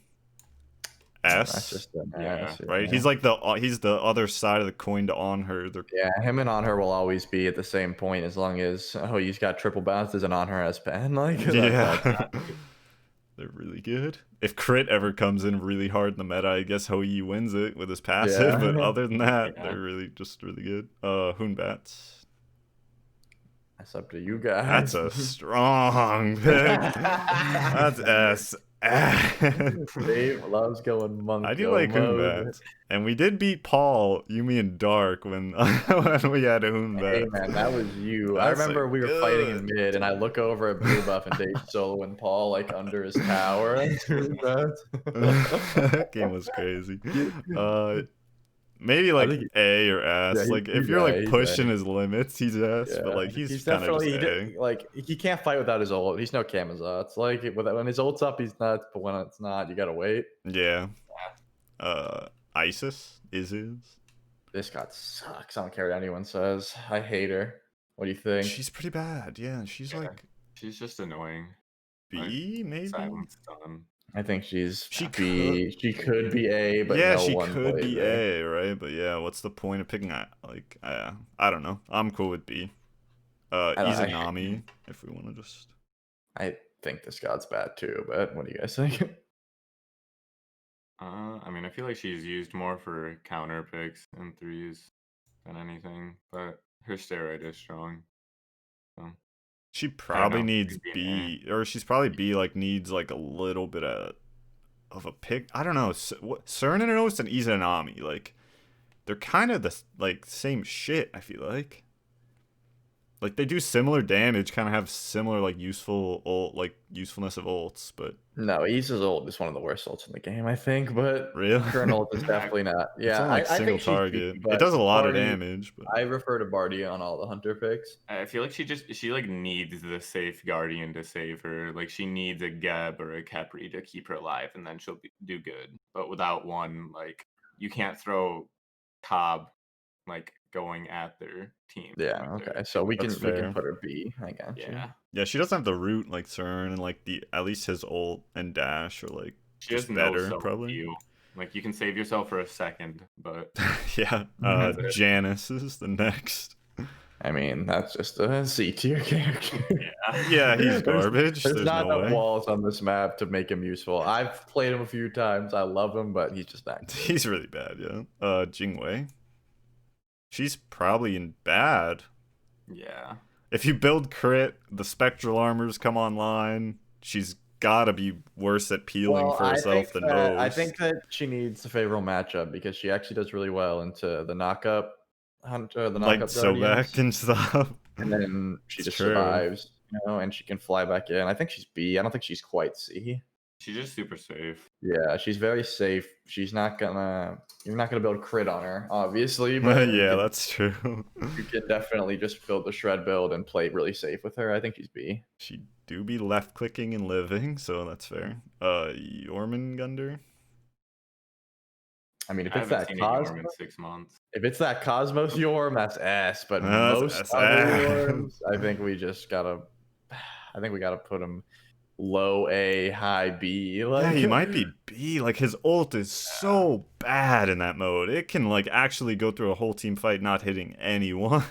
That's S. just an Yeah, S, Right? yeah. He's like he's the other side of the coin to on her. Yeah, him and on her will always be at the same point as long as he's got triple bounces and on her has pen. Like Yeah. They're really good. If crit ever comes in really hard in the meta, I guess Hoyi wins it with his passive. Yeah. But other than that, Yeah. they're really good. Hoonbats. That's up to you guys. That's a strong pick. That's S. Dave loves going monk. I do like Hoonbats. And we did beat Paul, Yumi, and Dark when we had a Hoonbat. Hey man, that was you. I That's remember we were good. fighting in mid, and I look over at Blue Buff and Dave Solo and Paul like under his tower. That game was crazy. Maybe like A or S. Yeah, like if he's you're A, like he's pushing A. his limits, he's S. Yeah, But like he's kind of definitely just A. like he can't fight without his ult. He's no Camazotz. Like when his ult's up, he's nuts. But when it's not, you gotta wait. Yeah. Isis is. This god sucks. I don't care what anyone says. I hate her. What do you think? She's pretty bad. Yeah, she's like She's just annoying. B, maybe. Silent stun. I think she's She B. She could be A, but yeah, no she one could plays be A. A, right? But yeah, what's the point of picking I don't know. I'm cool with B. Izanami, if we want to just. I think this god's bad too, but what do you guys think? I mean, I feel like she's used more for counter picks and 3s than anything, but her steroid is strong. So. She probably know. needs Could be B, or she's probably B, like, needs, like, a little bit of a pick. I don't know. Cernabog and Izanami, like, they're kind of the, like, same shit, I feel like. Like, they do similar damage, kind of have similar, like, usefulness of ults, but... No, Isa's ult is one of the worst ults in the game, I think, but Really? Kern ult is definitely not. Yeah, it's only, like, I single think she's target. B, but It does a lot of Barty- damage, but... I refer to Barty on all the hunter picks. I feel like she like needs the safe guardian to save her. Like she needs a Geb or a Khepri to keep her alive, and then she'll do good. But without one, like you can't throw Cobb like going at their team. Yeah, okay. So we can fair. put her B. I got you. Yeah. Yeah, she doesn't have the root like Cern, and like at least his ult and dash are like She has just no better, self probably. heal. Like you can save yourself for a second, but Yeah. That's it. Janice is the next. I mean, that's just a C tier character. yeah. Yeah, he's garbage. There's not no enough way. walls on this map to make him useful. I've played him a few times. I love him, but he's just not. He's really bad, yeah. Jingwei. She's probably in bad. Yeah. If you build crit, the spectral armors come online. She's gotta be worse at peeling for herself than most. I think that she needs a favorable matchup because she actually does really well into the knockup hunter, the like knockup Sobek guardians, and stuff. and then she It's just true. survives, and she can fly back in. I think she's B. I don't think she's quite C. She's just super safe. Yeah, she's very safe. She's not gonna. You're not gonna build crit on her, obviously, but Yeah, that's true. you can definitely just build the shred build and play really safe with her. I think she's B. She do be left clicking and living, so that's fair. Jormungandr. I mean, I haven't seen a Yorm in 6 months. if it's that Cosmos Yorm, that's S. But That's most SS. other Yorms, I think we just gotta. I think we gotta put him low A, high B. Yeah, Like he might be B. Like his ult is so bad in that mode. It can like actually go through a whole team fight not hitting anyone.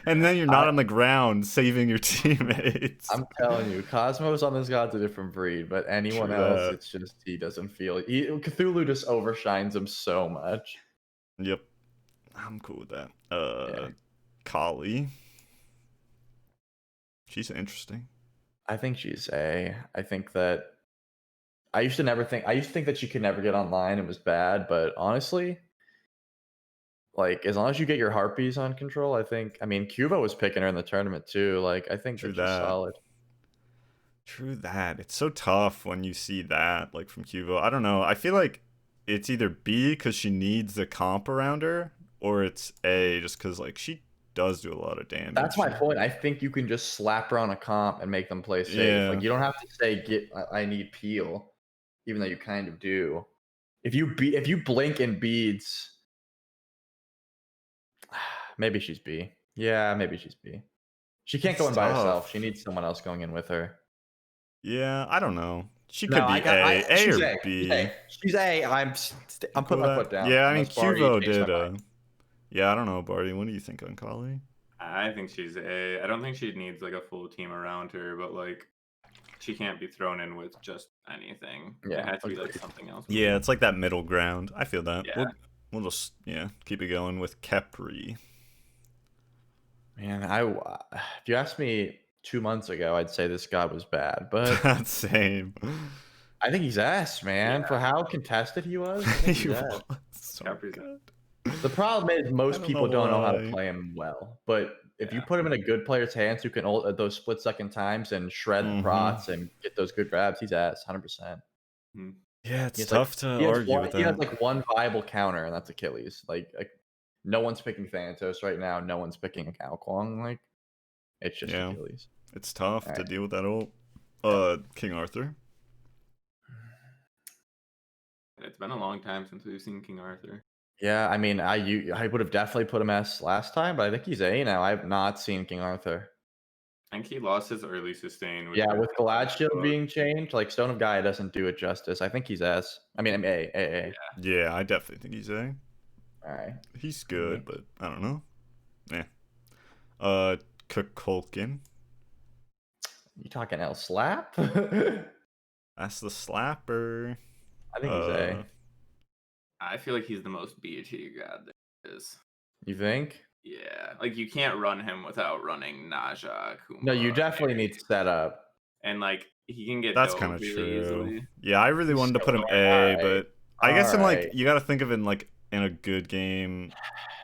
And then you're not on the ground saving your teammates. I'm telling you, Cosmos on this god's a different breed, but anyone True else, that. it's just he doesn't feel. Cthulhu just overshines him so much. Yep. I'm cool with that. Yeah. Kali. She's interesting. I think she's A. I think that I used to think that she could never get online. It was bad, but honestly, like as long as you get your harpies on control, I mean Cuba was picking her in the tournament too. Like I think True that she's that. solid. True that. It's so tough when you see that, like from Cuvo. I don't know. I feel like it's either B because she needs the comp around her, or it's A just because like she does do a lot of damage. That's my point. I think you can just slap her on a comp and make them play safe. Yeah. Like you don't have to say I need peel, even though you kind of do. If you blink in beads, maybe she's B. Yeah, maybe she's B. She can't It's go in by herself. tough. She needs someone else going in with her. Yeah, I don't know. She No, could be A she's or A. B. She's A. I'm putting my foot down. Yeah, I mean unless Barty Cuvo changed my did. mind. Yeah, I don't know, Barty. What do you think on Kali? I think she's A. I don't think she needs like a full team around her, but like she can't be thrown in with just anything. Yeah, It has to be like agreed. something else. Yeah, it's like that middle ground. I feel that. Yeah. We'll just keep it going with Kepri. Man, if you asked me 2 months ago, I'd say this god was bad, but Same. I think he's ass, man. Yeah. For how contested he was, I think he's ass. So Capri's- good. The problem is most don't people know don't know how to why. play him well. But if you Yeah. put him in a good player's hands who can ult at those split-second times and shred Mhm. prots and get those good grabs, he's ass, 100%. Yeah, it's He has, tough to he has argue one, with he has that. like one viable counter, and that's Achilles. Like no one's picking Thanatos right now. No one's picking Alquang. Like it's just Yeah. Achilles. It's tough to Alright. deal with that ult. King Arthur. It's been a long time since we've seen King Arthur. Yeah, I mean, I would have definitely put him S last time, but I think he's A now. I've not seen King Arthur. I think he lost his early sustain. which Yeah, was with Glad Shield about- being changed, like Stone of Gaia doesn't do it justice. I think he's S. I mean, A. Yeah, I definitely think he's A. All right. He's good, Mm-hmm. but I don't know. Yeah. Kukulkan. You talking L slap? That's the slapper. I think he's A. I feel like he's the most B tier god there is. You think? Yeah, like you can't run him without running Naja. No, you Kumba, definitely Mary, need setup. and like he can get. That's dove kind of really true. Easily. Yeah, I really wanted to put him A, Alright. but I guess in like Alright. you got to think of it in a good game.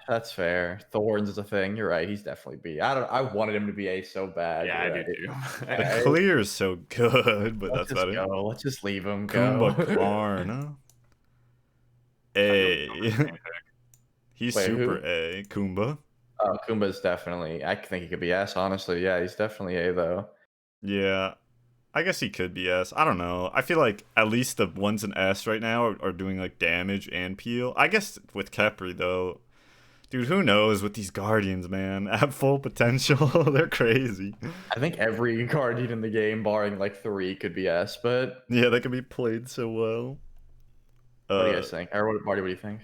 That's fair. Thorns is a thing. You're right. He's definitely B. I wanted him to be A so bad. Yeah, I You're do right. too. The Alright. clear is so good, but Let's that's about just it. go. Let's just leave him Kumba go. Karna. A. He's Wait, super who? A. Kumba. Oh, Kumba's definitely. I think he could be S. Honestly, yeah, he's definitely A though. Yeah. I guess he could be S. I don't know. I feel like at least the ones in S right now are doing like damage and peel. I guess with Kepri though, dude, who knows with these Guardians, man? At full potential, they're crazy. I think every guardian in the game, barring like 3, could be S. But Yeah, they can be played so well. what do you guys think? Or Marty, what do you think?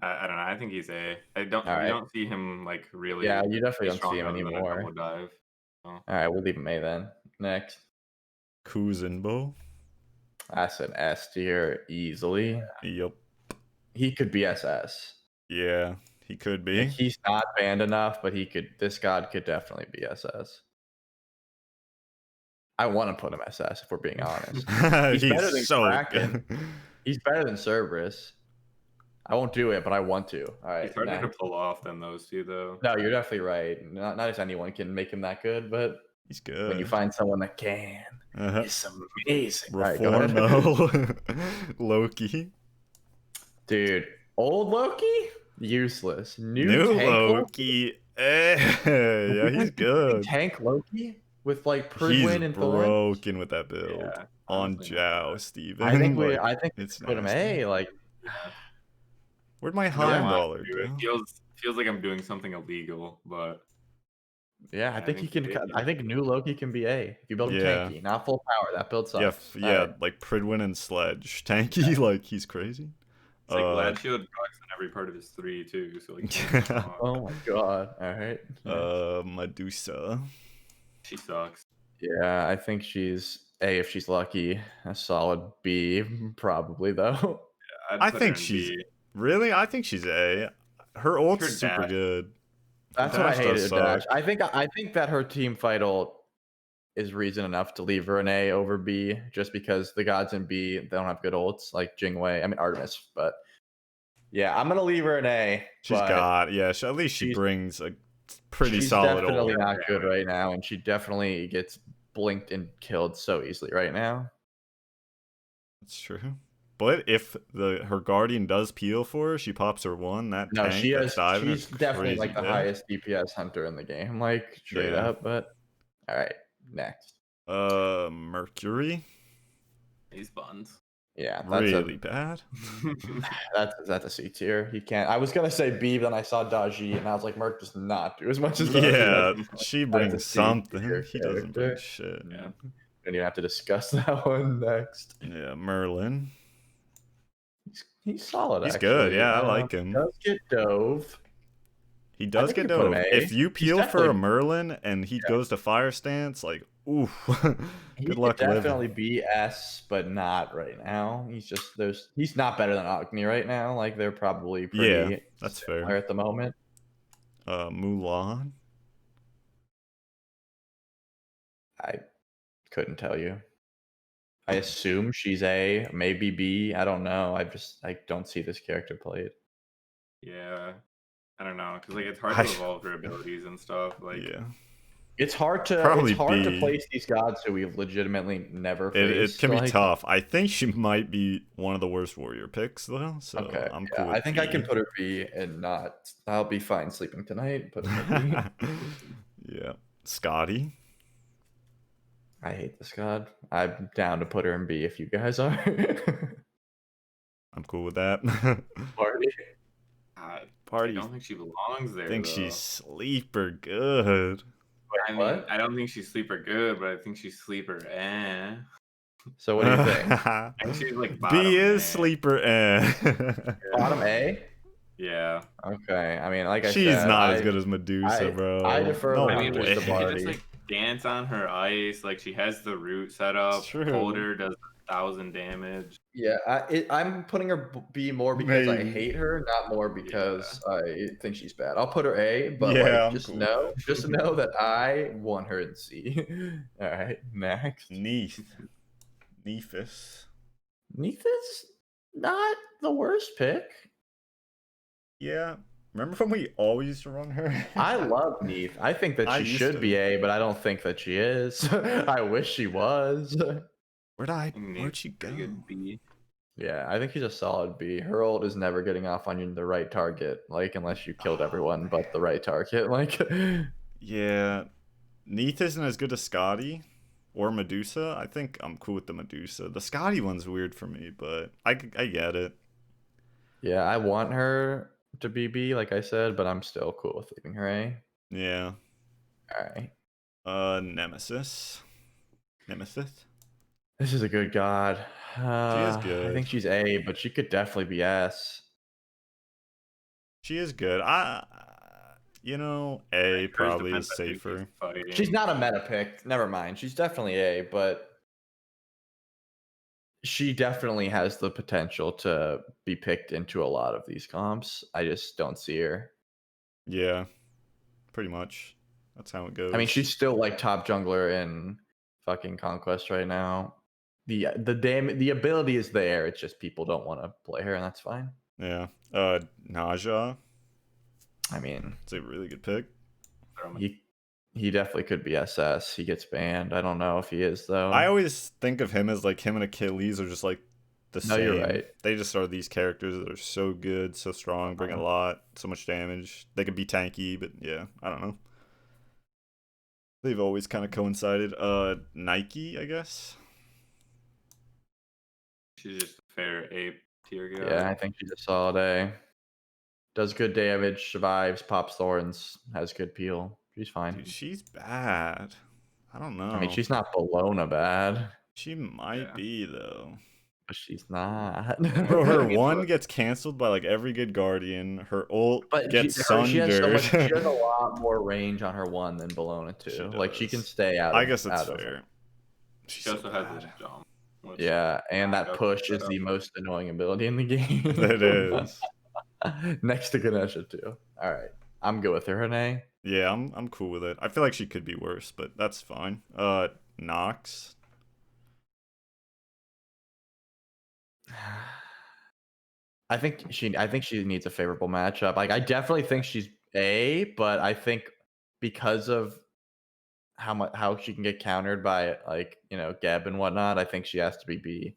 I don't know. I think he's A. I don't. Alright. We don't see him like really. Yeah, you definitely be don't strong see him other than a anymore. double dive. All right, we'll leave him A then. Next, Kuzenbo. that's an S tier easily. Yup. He could be SS. Yeah, he could be. He's not banned enough, but he could. This god could definitely be SS. I want to put him SS if we're being honest. He's better than so Kraken. good. He's better than Cerberus. I won't do it, but I want to. All right. He's harder to next. pull off than those two, though. No, you're definitely right. Not just anyone can make him that good, but He's good. When you find someone that can, it's amazing. All right, go ahead. Reformo. Loki. Dude, old Loki, useless. New New tank Loki. Yeah, he's good. Tank Loki with like He's Pridwin and Thorn. broken with that build. Yeah, On honestly, not Joust, even. I think we it's put him nasty. A. Like, Where'd my I don't want Heimdallr to. It go? feels like I'm doing something illegal, but yeah, I think he can. he did. I think new Loki can be A if you build him Yeah. tanky, not full power. That build Yeah, sucks. yeah, Alright. like Pridwin and Sledge. Tanky, like he's crazy. It's like Lad Shield procs on every part of his 3 too. So like, Oh my god. All right. Medusa. she sucks. Yeah, I think she's A if she's lucky. A solid B, probably though. I think she's really. I think she's A. Her ult's super good. That's what I hated. Dash. I think that her team fight ult is reason enough to leave her an A over B, just because the gods in B they don't have good ults like Jingwei. I mean Artemis, but yeah, I'm gonna leave her an A. She's got at least she brings a pretty solid ult. She's definitely not good right now, and she definitely gets blinked and killed so easily right now. That's true. But if her guardian does peel for her, she pops her 1. She's definitely like the highest DPS hunter in the game, like straight up. But all right, next. Mercury. He's buns. Yeah, that's really bad. That's a C tier. He can't. I was gonna say B, but then I saw Daji, and I was like, Merc does not do as much as Daji. Yeah, she brings something. He doesn't bring shit. Yeah, and you have to discuss that one next. Yeah, Merlin. He's solid. He's actually. Good. Yeah, I like him. He does get dove. He does get dove. If you peel for a Merlin and he goes to fire stance, like, ooh, good luck living. Definitely be S, but not right now. He's not better than Agni right now. Like they're probably pretty that's fair at the moment. Mulan. I couldn't tell you. I assume she's A, maybe B. I don't know. I don't see this character played. Yeah, I don't know, because like it's hard to evolve her abilities and stuff. Like, it's hard to place these gods who we've legitimately never faced. It can be tough. I think she might be one of the worst warrior picks though. So okay, I'm cool. I think I can put her B and not. I'll be fine sleeping tonight. Put her B. Yeah, Scotty. I hate this god. I'm down to put her in B if you guys are. I'm cool with that. Party. I don't think she belongs there. I think she's sleeper good. I mean, I don't think she's sleeper good, but I think she's sleeper eh. So what do you think? I think she's like bottom B is A. sleeper eh. Bottom A? Yeah. Okay. I mean, like I said, she's not as good as Medusa, bro. I defer. I mean, she just like dance on her ice. Like she has the root set up. Holder does 1,000 damage. Yeah, I'm putting her B more because I hate her, not more because I think she's bad. I'll put her A, but just know that I want her in C. All right, next. Nephis. Nephis, not the worst pick. Yeah. Remember when we always used to run her? I love Neith. I think that she should be A, but I don't think that she is. I wish she was. Where'd she go? Yeah, I think she's a solid B. Her ult is never getting off on the right target, like unless you killed everyone but the right target. Like, yeah, Neith isn't as good as Scotty or Medusa. I think I'm cool with the Medusa. The Scotty one's weird for me, but I get it. Yeah, I want her to be B, like I said, but I'm still cool with leaving her A. Yeah. All right. Nemesis. This is a good god. She is good. I think she's A, but she could definitely be S. She is good. A probably is safer. She's not a meta pick. Never mind. She's definitely A, but she definitely has the potential to be picked into a lot of these comps. I just don't see her. Yeah, pretty much. That's how it goes. I mean, she's still like top jungler in fucking Conquest right now. The ability is there. It's just people don't want to play her, and that's fine. Yeah. Naja. I mean, it's a really good pick. He definitely could be SS. He gets banned. I don't know if he is though. I always think of him as like him and Achilles are just like the No, you're same. right. They just are these characters that are so good, so strong, bring a lot, so much damage. They could be tanky, but yeah, I don't know. They've always kind of coincided. Nike, I guess. She's just a fair A tier guy. Yeah, I think she's a solid A. Does good damage, survives, pops thorns, has good peel. She's fine. Dude, she's bad. I don't know. I mean, she's not Bologna bad, She might be though. but she's not. Bro, her one gets canceled by like every good guardian. Her ult gets she has sundered. she has a lot more range on her one than Bologna too. Like she can stay out. I guess that's fair. She also has this jump. Yeah, and that push is the most annoying ability in the game. It is. Next to Ganesha too. All right, I'm good with her. Renee. Yeah, I'm cool with it. I feel like she could be worse, but that's fine. Nox. I think she needs a favorable matchup. Like I definitely think she's A, but I think because of how she can get countered by like, you know, Geb and whatnot, I think she has to be B.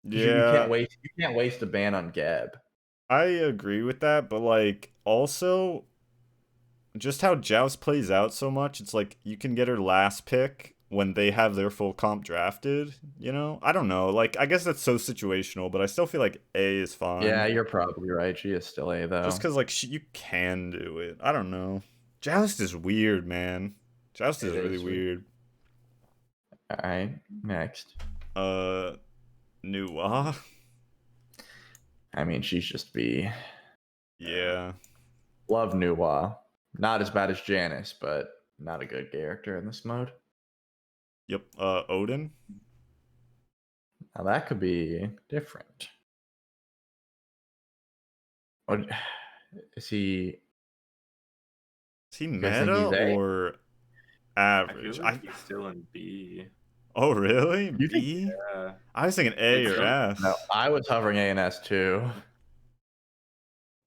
Yeah. You can't waste a ban on Geb. I agree with that, but like also just how Joust plays out so much, it's like you can get her last pick when they have their full comp drafted, you know? I don't know. Like I guess that's so situational, but I still feel like A is fine. Yeah, you're probably right. She is still A though. Just cuz like you can do it. I don't know. Joust is weird, man. Joust is really weird. All right, next. Nuwa. I mean, she's just B. Yeah. Love Nuwa. Not as bad as Janice, but not a good character in this mode. Yep. Odin. Now that could be different. Or is he? Is he meta or average? I feel like he's still in B. Oh really? You B? Yeah. I was thinking A or S. No, I was hovering A and S too.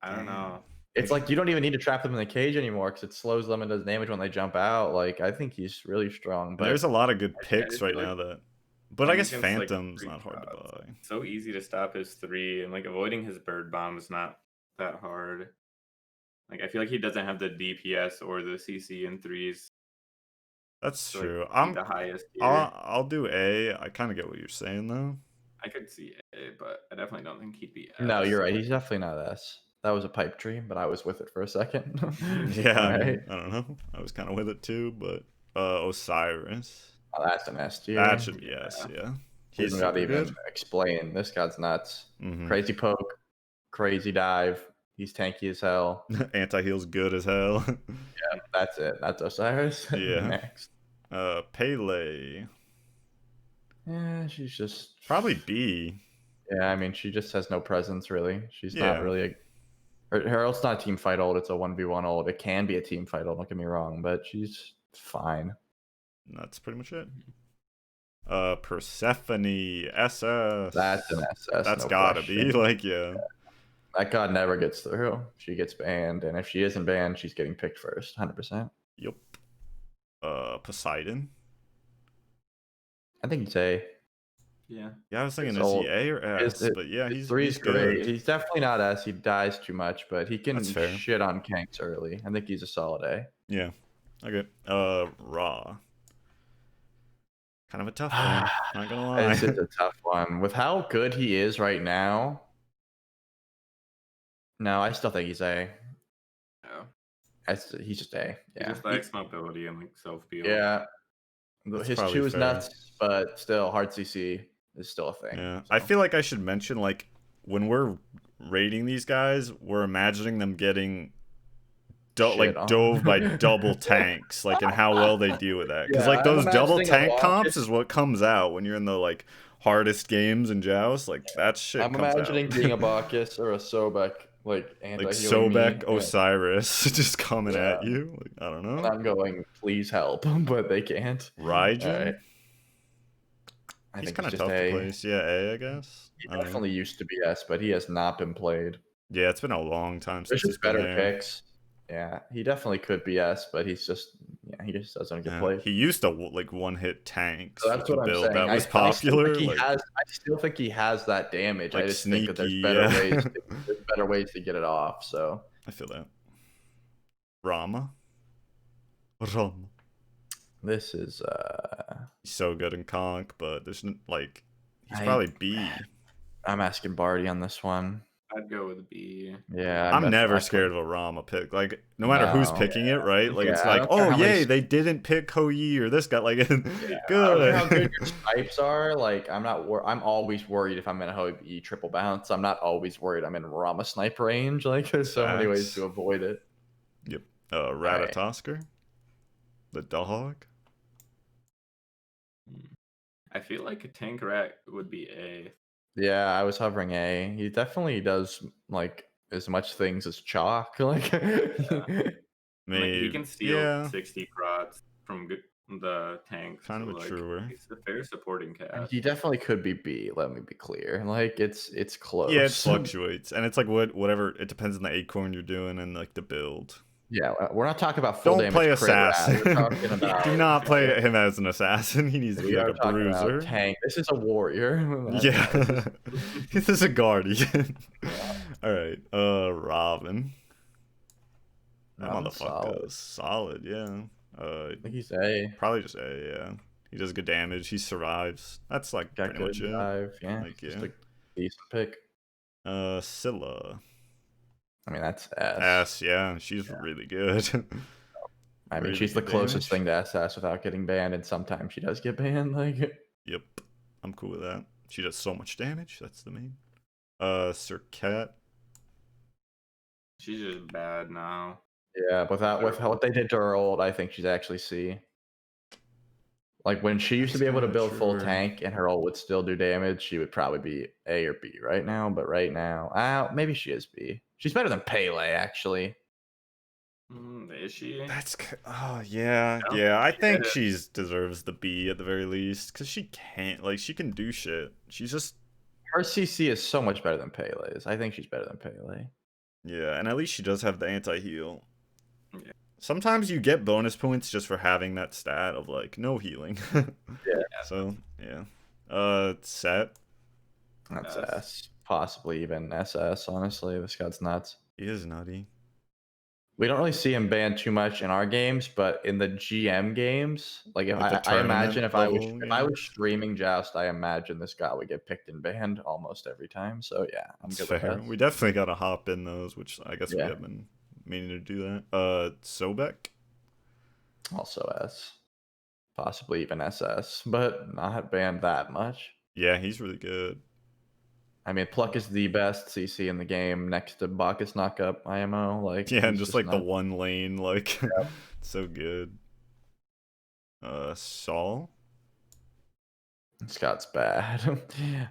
I don't know. It's like you don't even need to trap them in the cage anymore because it slows them and does damage when they jump out. Like I think he's really strong. But there's a lot of good picks right now that. But I guess Phantom's like not hard to buy. It's so easy to stop his 3, and like avoiding his bird bomb is not that hard. Like I feel like he doesn't have the DPS or the CC in 3s. That's to, true. like, I'm the highest tier. I'll do A. I kind of get what you're saying though. I could see A, but I definitely don't think he'd be S. No, you're right. He's definitely not S. That was a pipe dream, but I was with it for a second. Yeah, right. I don't know. I was kind of with it too, but Osiris. Oh, that's an S tier. That should be S. Yeah. He's not even explain. This guy's nuts. Crazy poke, crazy dive. He's tanky as hell. Anti-heal's good as hell. Yeah, that's it. That's Osiris. Yeah. Next. Pele. Yeah, she's just probably B. Yeah, I mean, she just has no presence really. She's not really her ult's not a team fight ult. It's a 1v1 ult. It can be a team fight ult. Don't get me wrong, but she's fine. That's pretty much it. Persephone SS. That's an SS. That's gotta be like yeah. That god never gets through. She gets banned, and if she isn't banned, she's getting picked first, 100%. Yep. Poseidon. I think he's A. Yeah, I was thinking is he A or S? But yeah, he's 3's good. Great. He's definitely not S. He dies too much, but he can shit on Kanks early. I think he's a solid A. Yeah. Okay. Raw. Kind of a tough one. Not gonna lie. This is a tough one. With how good he is right now. No, I still think he's A. Yeah. He's just A. Yeah. He just lacks mobility and like self-feel. Yeah. That's his Q is nuts, but still hard CC is still a thing. Yeah. So. I feel like I should mention like when we're rating these guys, we're imagining them getting dove by double tanks, like and how well they deal with that. Because like those double tank comps is what comes out when you're in the like hardest games in Joust. Like that shit. I'm imagining being a Bacchus or a Sobek, like Sobek Osiris just coming at you. Like, I don't know. I'm going, please help, but they can't. Raijin. I He's think kind of tough to place. Yeah, A, I guess. He definitely used to be S, but he has not been played. Yeah, it's been a long time since There's just better picks. Yeah, he definitely could be S, but he just doesn't get played. He used to like one-hit tanks So with that's the what I'm build saying. that was I still think popular, he like has. I still think he has that damage. I just think that there's sneaky. better ways. Yeah. There's better ways to get it off. So I feel that. Rama. Rama. this is He's so good in conk, but there's like he's I probably B. I'm asking Barty on this one. I'd go with B. Yeah, I'm never scared of a Rama pick. Like no matter who's No. picking it, right? Like it's Yeah, I like, don't care oh how many yay, they didn't pick Koyi or this guy. Like I don't care how good your snipes are. Like I'm always worried if I'm in a Hobi triple bounce. I'm not always worried I'm in Rama snipe range. Like there's so many ways to avoid it. Yep. Ratatosker. The dog. I feel like a tank rat would be A. Yeah, I was hovering A. He definitely does like as much things as chalk. Like I mean, he Maybe. can steal Yeah. 60 procs from the tanks. Kind of a like, truer. He's a fair supporting cast. he definitely could be B. Let me be clear. Like it's close. Yeah, it fluctuates, and it's like whatever. It depends on the acorn you're doing and like the build. Yeah, we're not talking about full Don't damage. play crit rat. assassin. We're talking about, Do not play him as an assassin. He needs to be we like are a talking about bruiser. tank. This is a warrior. Yeah, this is a guardian. All right, Robin. That Robin's motherfucker's solid. Yeah. I think he's A. Probably just A. Yeah. He does good damage. He survives. That's like Got pretty good much it. dive. Yeah, Like just yeah. a decent pick. Scylla. I mean, that's S. S. Yeah, she's really good. I mean, really she's the good closest damage. thing to SS without getting banned, and sometimes she does get banned. Like, Yep, I'm cool with that. She does so much damage. That's the main. Serket. She's just bad now. yeah, with what they did to her old, I think she's actually C. Like when she used to be able to build full tank and her ult would still do damage, she would probably be A or B right now. But right now, maybe she is B. She's better than Pele, actually. Is she? Oh yeah, yeah. I think she's deserves the B at the very least because she can't she can do shit. She's just her CC is so much better than Pele's. I think she's better than Pele. Yeah, and at least she does have the anti-heal. Yeah. Sometimes you get bonus points just for having that stat of like no healing. Yeah. So yeah. Set. That's S. Possibly even SS. Honestly, this guy's nuts. He is nutty. We don't really see him banned too much in our games, but in the GM games, like if I imagine if I was streaming Joust, I imagine this guy would get picked and banned almost every time. So yeah, I'm good with that. We definitely gotta hop in those, which I guess we have been meaning to do that. Sobek. Also S. Possibly even SS, but not banned that much. Yeah, he's really good. I mean, Pluck is the best CC in the game next to Bacchus Knockup IMO. Like yeah, and just like the one lane, like so good. Saul. Scott's bad.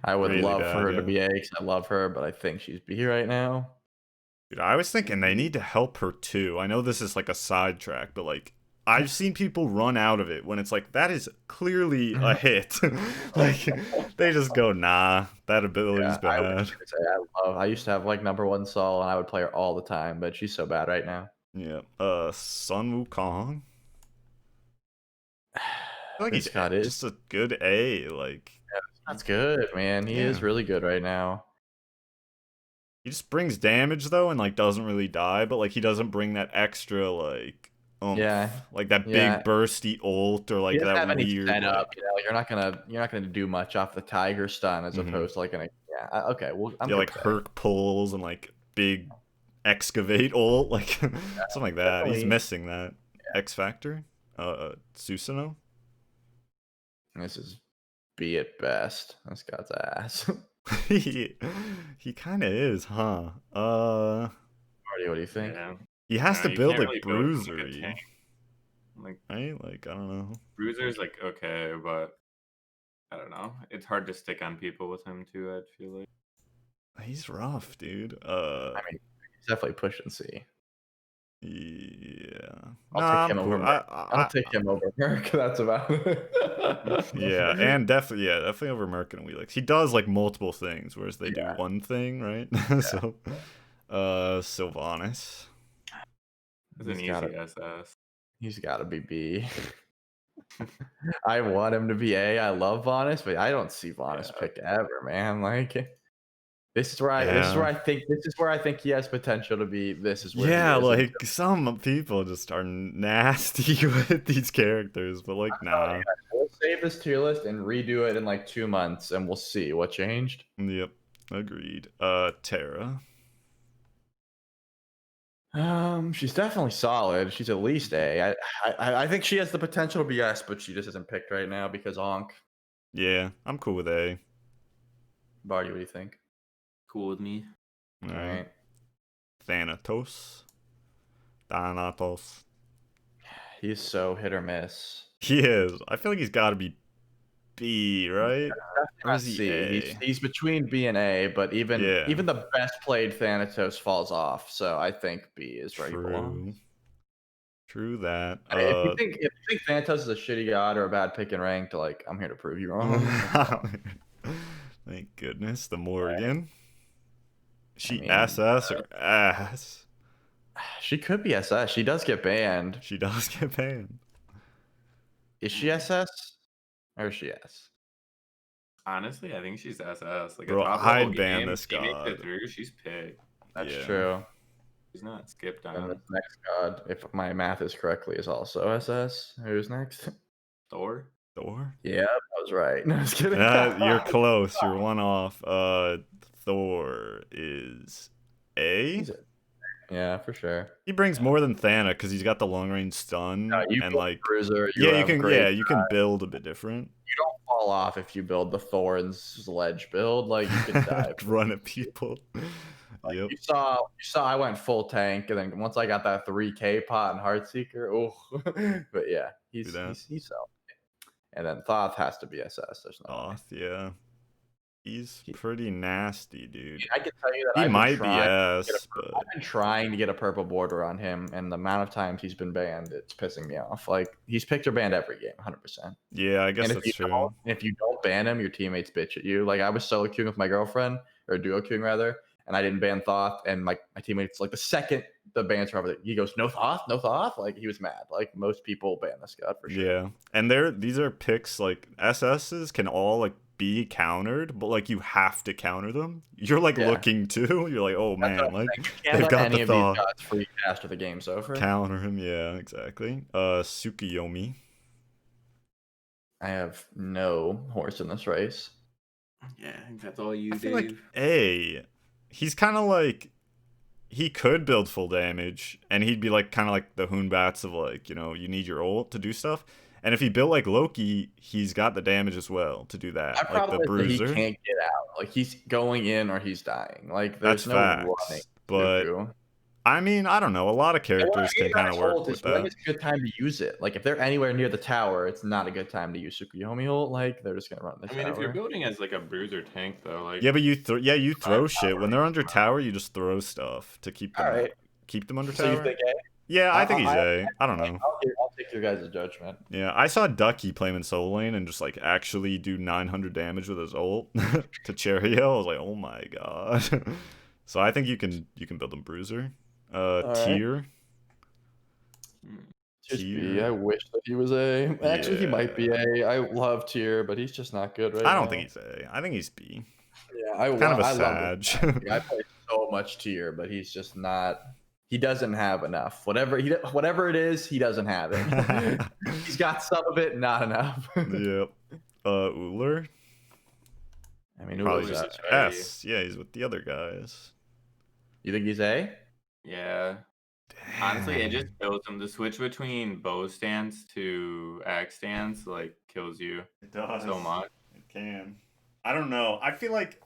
I would really love bad, for her to be A because I love her, but I think she's B right now. Dude, I was thinking they need to help her too. I know this is like a sidetrack, but like I've seen people run out of it when it's like that is clearly a hit. Like they just go, nah, that ability's bad. I used to have like #1 Saul and I would play her all the time, but she's so bad right now. Yeah. Sun Wukong. I feel like he's just a good A. Like that's good, man. He is really good right now. He just brings damage though, and like doesn't really die, but like he doesn't bring that extra like like that big bursty ult or like that weird setup. You know, you're not gonna do much off the tiger stun as opposed to like okay. Well, I'm like Herc pulls and like big excavate ult like something like that. He's missing that X Factor. Susanoo. This is B at best. This guy's ass. he kind of is, huh? Marty, what do you think? Yeah. He has to build like really bruisery. Like right? Like I don't know. Bruiser's like okay, but I don't know. It's hard to stick on people with him too. I feel like he's rough, dude. I mean, he's definitely pushing C. Yeah. I'll take him over Merc. I'll take him over Merc. That's about it. Yeah, and definitely over Merc and Wheelix. He does like multiple things, whereas they do one thing, right? So Sylvanas. It's an He's easy gotta SS. he's gotta be B. I want him to be A. I love Vaunus, but I don't see Vaunus Yeah. picked ever, man. Like this is where Yeah. I think he has potential to be. This is where he Yeah, is. like some people just are nasty with these characters, but like nah. We'll save this tier list and redo it in like 2 months, and we'll see what changed. Yep. Agreed. Terra. She's definitely solid. She's at least A. I think she has the potential to be S, but she just isn't picked right now because Onk. Yeah, I'm cool with A. Barty, what do you think? Cool with me. All right. Thanatos. Thanatos. He's so hit or miss. He is. I feel like he's got to be B, right? Or is he C. A? He's between B and A, but even Yeah. the best played Thanatos falls off. So I think B is where he belongs. True that. If you think Thanatos is a shitty god or a bad pick and rank, like I'm here to prove you wrong. Thank goodness. The Morgan. She mean, SS or ass? She could be SS. She does get banned. She does get banned. Is she SS or is she S? Honestly, I think she's SS. Like Bro, a top level I'd ban game, this she makes god. it through. She's picked. That's Yeah. true. She's not skipped And on. this next god, if my math is correctly, is also SS. Who's next? Thor. Thor? Yeah, I was right. No, I was kidding. You're close. You're one off. Thor is A. Yeah, for sure. He brings more than Thana because he's got the long range stun You and build like Bruiser. you can build a bit different. You don't fall off if you build the Thorns ledge build. Like you can die. Run at people. Like, Yep. You saw I went full tank, and then once I got that 3K pot and Heartseeker, oh, but yeah, he's so. And then Thoth has to be SS. There's no way. Thoth, yeah. He's pretty nasty, dude. I can tell you that He might be S, but I've been trying to get a purple border on him, and the amount of times he's been banned, it's pissing me off. Like he's picked or banned every game, 100%. yeah, I guess that's true. If you don't ban him, your teammates bitch at you. Like I was solo queuing with my girlfriend, or duo queuing rather, and I didn't ban Thoth, and my teammates like the second the bans were over, he goes no Thoth. Like he was mad. Like most people ban this god for sure. Yeah, and these are picks like SSs can all like be countered, but like you have to counter them. You're like looking too. You're like, oh man, like they've got the thought. These gods free after the game's over. Counter him, yeah, exactly. Tsukuyomi. I have no horse in this race. Yeah, I think that's all you, I feel Dave. like A. He's kind of like he could build full damage, and he'd be like kind of like the Hoonbats of like, you know, you need your ult to do stuff. And if he built like Loki, he's got the damage as well to do that. Like the bruiser. He can't get out. Like he's going in or he's dying. Like there's That's no facts, running. but I mean, I don't know. A lot of characters can kind of work with that. It's a good time to use it. Like if they're anywhere near the tower, it's not a good time to use Tsukuyomi ult. Like they're just gonna run the tower. I mean, if you're building as like a bruiser tank though, like yeah, but you throw shit when they're under tower. You just throw stuff to keep them under So tower. you think A? Yeah, I think he's A. I don't know. I'll take your guys' judgment. Yeah, I saw Ducky play him in solo lane and just like actually do 900 damage with his ult to Cherio. I was like, oh my god. So I think you can build him bruiser. Tier. Just B. I wish that he was A. Actually, he might be A. I love Tier, but he's just not good right now. I don't think he's A. I think he's B. Yeah, kind of a Sag. I play so much Tier, but he's just not. He doesn't have enough. Whatever it is, he doesn't have it. He's got some of it, not enough. Yep. Uller. I mean, probably Uller's just S. Yeah, he's with the other guys. You think he's A? Yeah. Damn. Honestly, it just kills him. The switch between bow stance to axe stance like kills you. It does so much. It can. I don't know. I feel like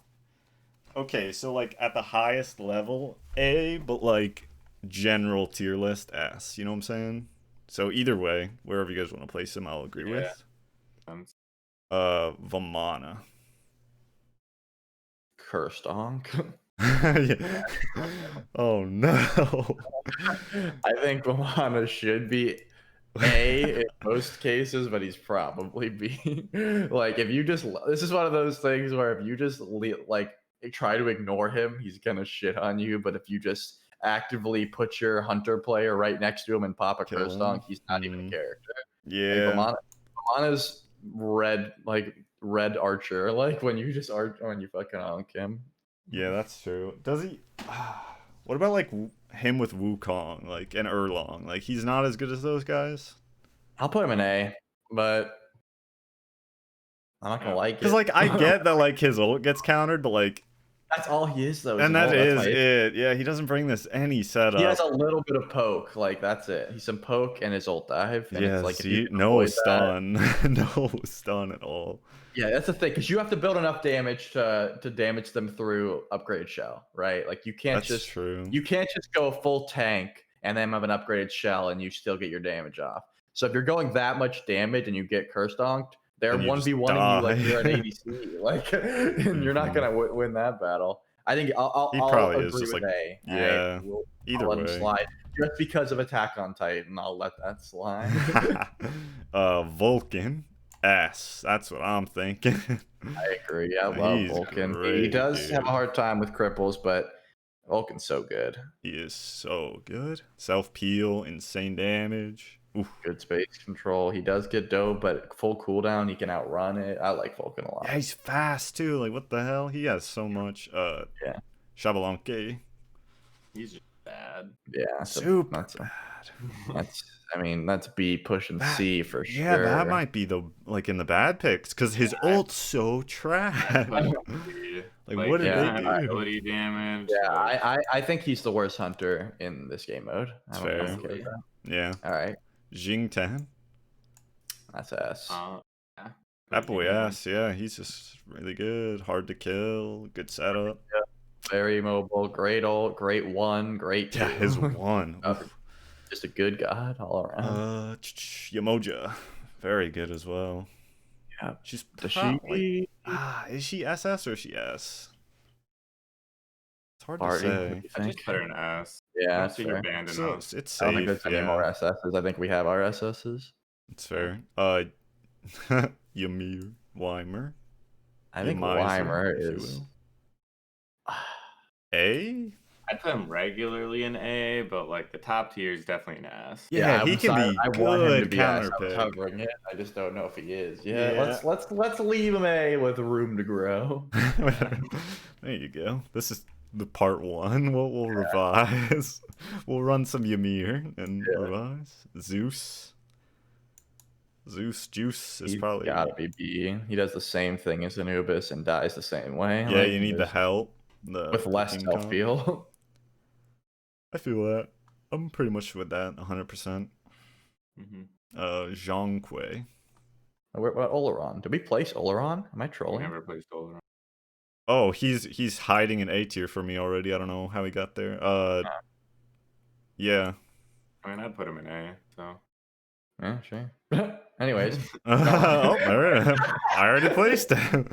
okay, so like at the highest level A, but like general tier list S. You know what I'm saying? So either way, wherever you guys want to place him, I'll agree with. Vamana. Cursed Onk. Yeah. Oh no. I think Vamana should be A in most cases, but he's probably B. Like if you just, this is one of those things where if you just like try to ignore him, he's gonna shit on you. But if you just actively put your hunter player right next to him and pop a Kill curse him. donk, he's not even a character. Yeah. Like, Vamana's red archer. Like when you fucking honk him. Yeah, that's true. Does he? What about like him with Wukong, like and Erlong? Like he's not as good as those guys. I'll put him in A, but I'm not gonna like it. Because like I get that like his ult gets countered, but like that's all he is though. and that is it. Yeah, he doesn't bring this any setup. He has a little bit of poke, like that's it. He's some poke and his ult dive. And yeah, it's like no stun, no stun at all. Yeah, that's the thing, because you have to build enough damage to damage them through upgrade shell, right? Like you can't just go full tank and then have an upgraded shell and you still get your damage off. So if you're going that much damage and you get curse donked, they're 1v1ing you like you're an ADC, like, and you're not gonna win that battle. I think I'll agree with A. Yeah, I'll let him slide just because of Attack on Titan. I'll let that slide. Vulcan. S. That's what I'm thinking. I agree. I love Vulcan. He does have a hard time with cripples, but Vulcan's so good. He is so good. Self-peel, insane damage. Oof. Good space control. He does get dope, but full cooldown, he can outrun it. I like Vulcan a lot. Yeah, he's fast too. Like, what the hell? He has so much. Yeah. Shabalanke. He's just bad. Yeah. Super bad. That's B pushing C for sure. Yeah, that might be in the bad picks because his ult's so trash. Like what did they do? Ability damage. Yeah, I think he's the worst hunter in this game mode. That's fair. Yeah. All right. Jing Tan. That's S. That boy S. Yeah, he's just really good. Hard to kill. Good setup. Yeah. Very mobile. Great ult. Great one. Great two. Yeah, his one. Just a good god all around. Yamoja, very good as well. Yeah, she's is she SS or is she S? It's hard to say. I just put her in S. Yeah, that's fair. It's safe. I don't think there's any more SSs. I think we have our SSs. It's fair. Ymir, Weimer. I think Weimer is A. I put him regularly in A, but like the top tier is definitely an S. Yeah, he can be good counter pick. Covering it. I just don't know if he is. Yeah. Let's leave him A with room to grow. There you go. This is the part 1. We'll revise. We'll run some Ymir and revise. Zeus is probably gotta be B. He does the same thing as Anubis and dies the same way. Yeah, you need the help. With less self-feel. I feel that. I'm pretty much with that, 100%. Zhang Kui. What about Oleron? Did we place Oleron? Am I trolling? We never placed Oleron. Oh, he's hiding in A tier for me already. I don't know how he got there. Yeah. I mean, I'd put him in A, so. Yeah, sure. Anyways. I already placed him.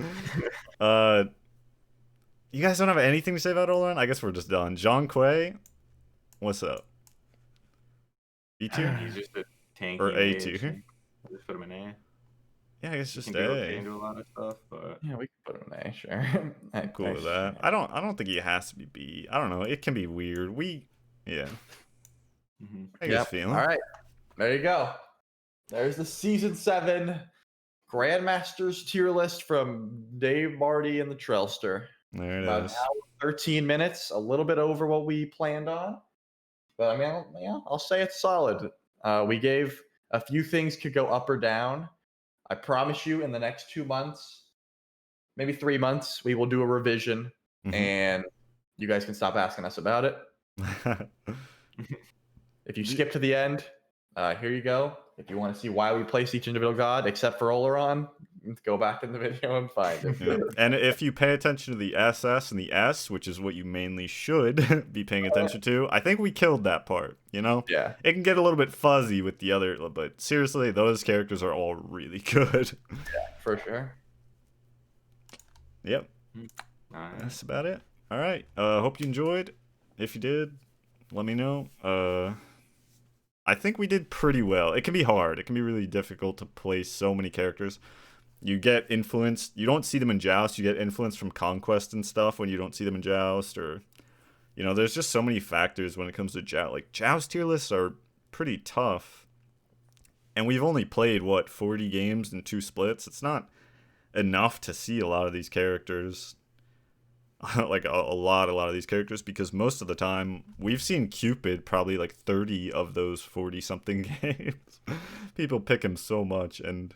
You guys don't have anything to say about Oleron? I guess we're just done. Zhang Kui, what's up? B tier? He's just a tanky or A tier? Just put him in A. Yeah, I guess just A. He can do a lot of stuff, but yeah, we can put him in A, sure. I'm cool with that. I don't think he has to be B. I don't know. It can be weird. I guess feeling. All right, there you go. There's the season 7 Grandmasters tier list from Dave Marty and the Trellster. There it About is. An hour, 13 minutes, a little bit over what we planned on. But I mean, I'll say it's solid. We gave a few things could go up or down. I promise you in the next 2 months, maybe 3 months, we will do a revision and you guys can stop asking us about it. If you skip to the end, here you go. If you want to see why we place each individual god, except for Oleron, go back in the video and find it. Yeah. And if you pay attention to the SS and the S, which is what you mainly should be paying attention to, I think we killed that part, you know? Yeah. It can get a little bit fuzzy with the other, but seriously, those characters are all really good. Yeah, for sure. Yep. That's about it. All right. Hope you enjoyed. If you did, let me know. I think we did pretty well. It can be hard. It can be really difficult to place so many characters. You get influenced. You don't see them in Joust. You get influence from Conquest and stuff when you don't see them in Joust. Or, You know, there's just so many factors when it comes to Joust. Like, Joust tier lists are pretty tough. And we've only played, what, 40 games in 2 splits? It's not enough to see a lot of these characters. Like, a lot of these characters, because most of the time, we've seen Cupid probably like 30 of those 40-something games. People pick him so much, and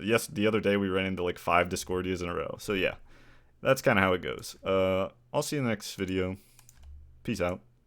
yes, the other day we ran into like 5 Discordias in a row. So yeah, that's kind of how it goes. I'll see you in the next video. Peace out.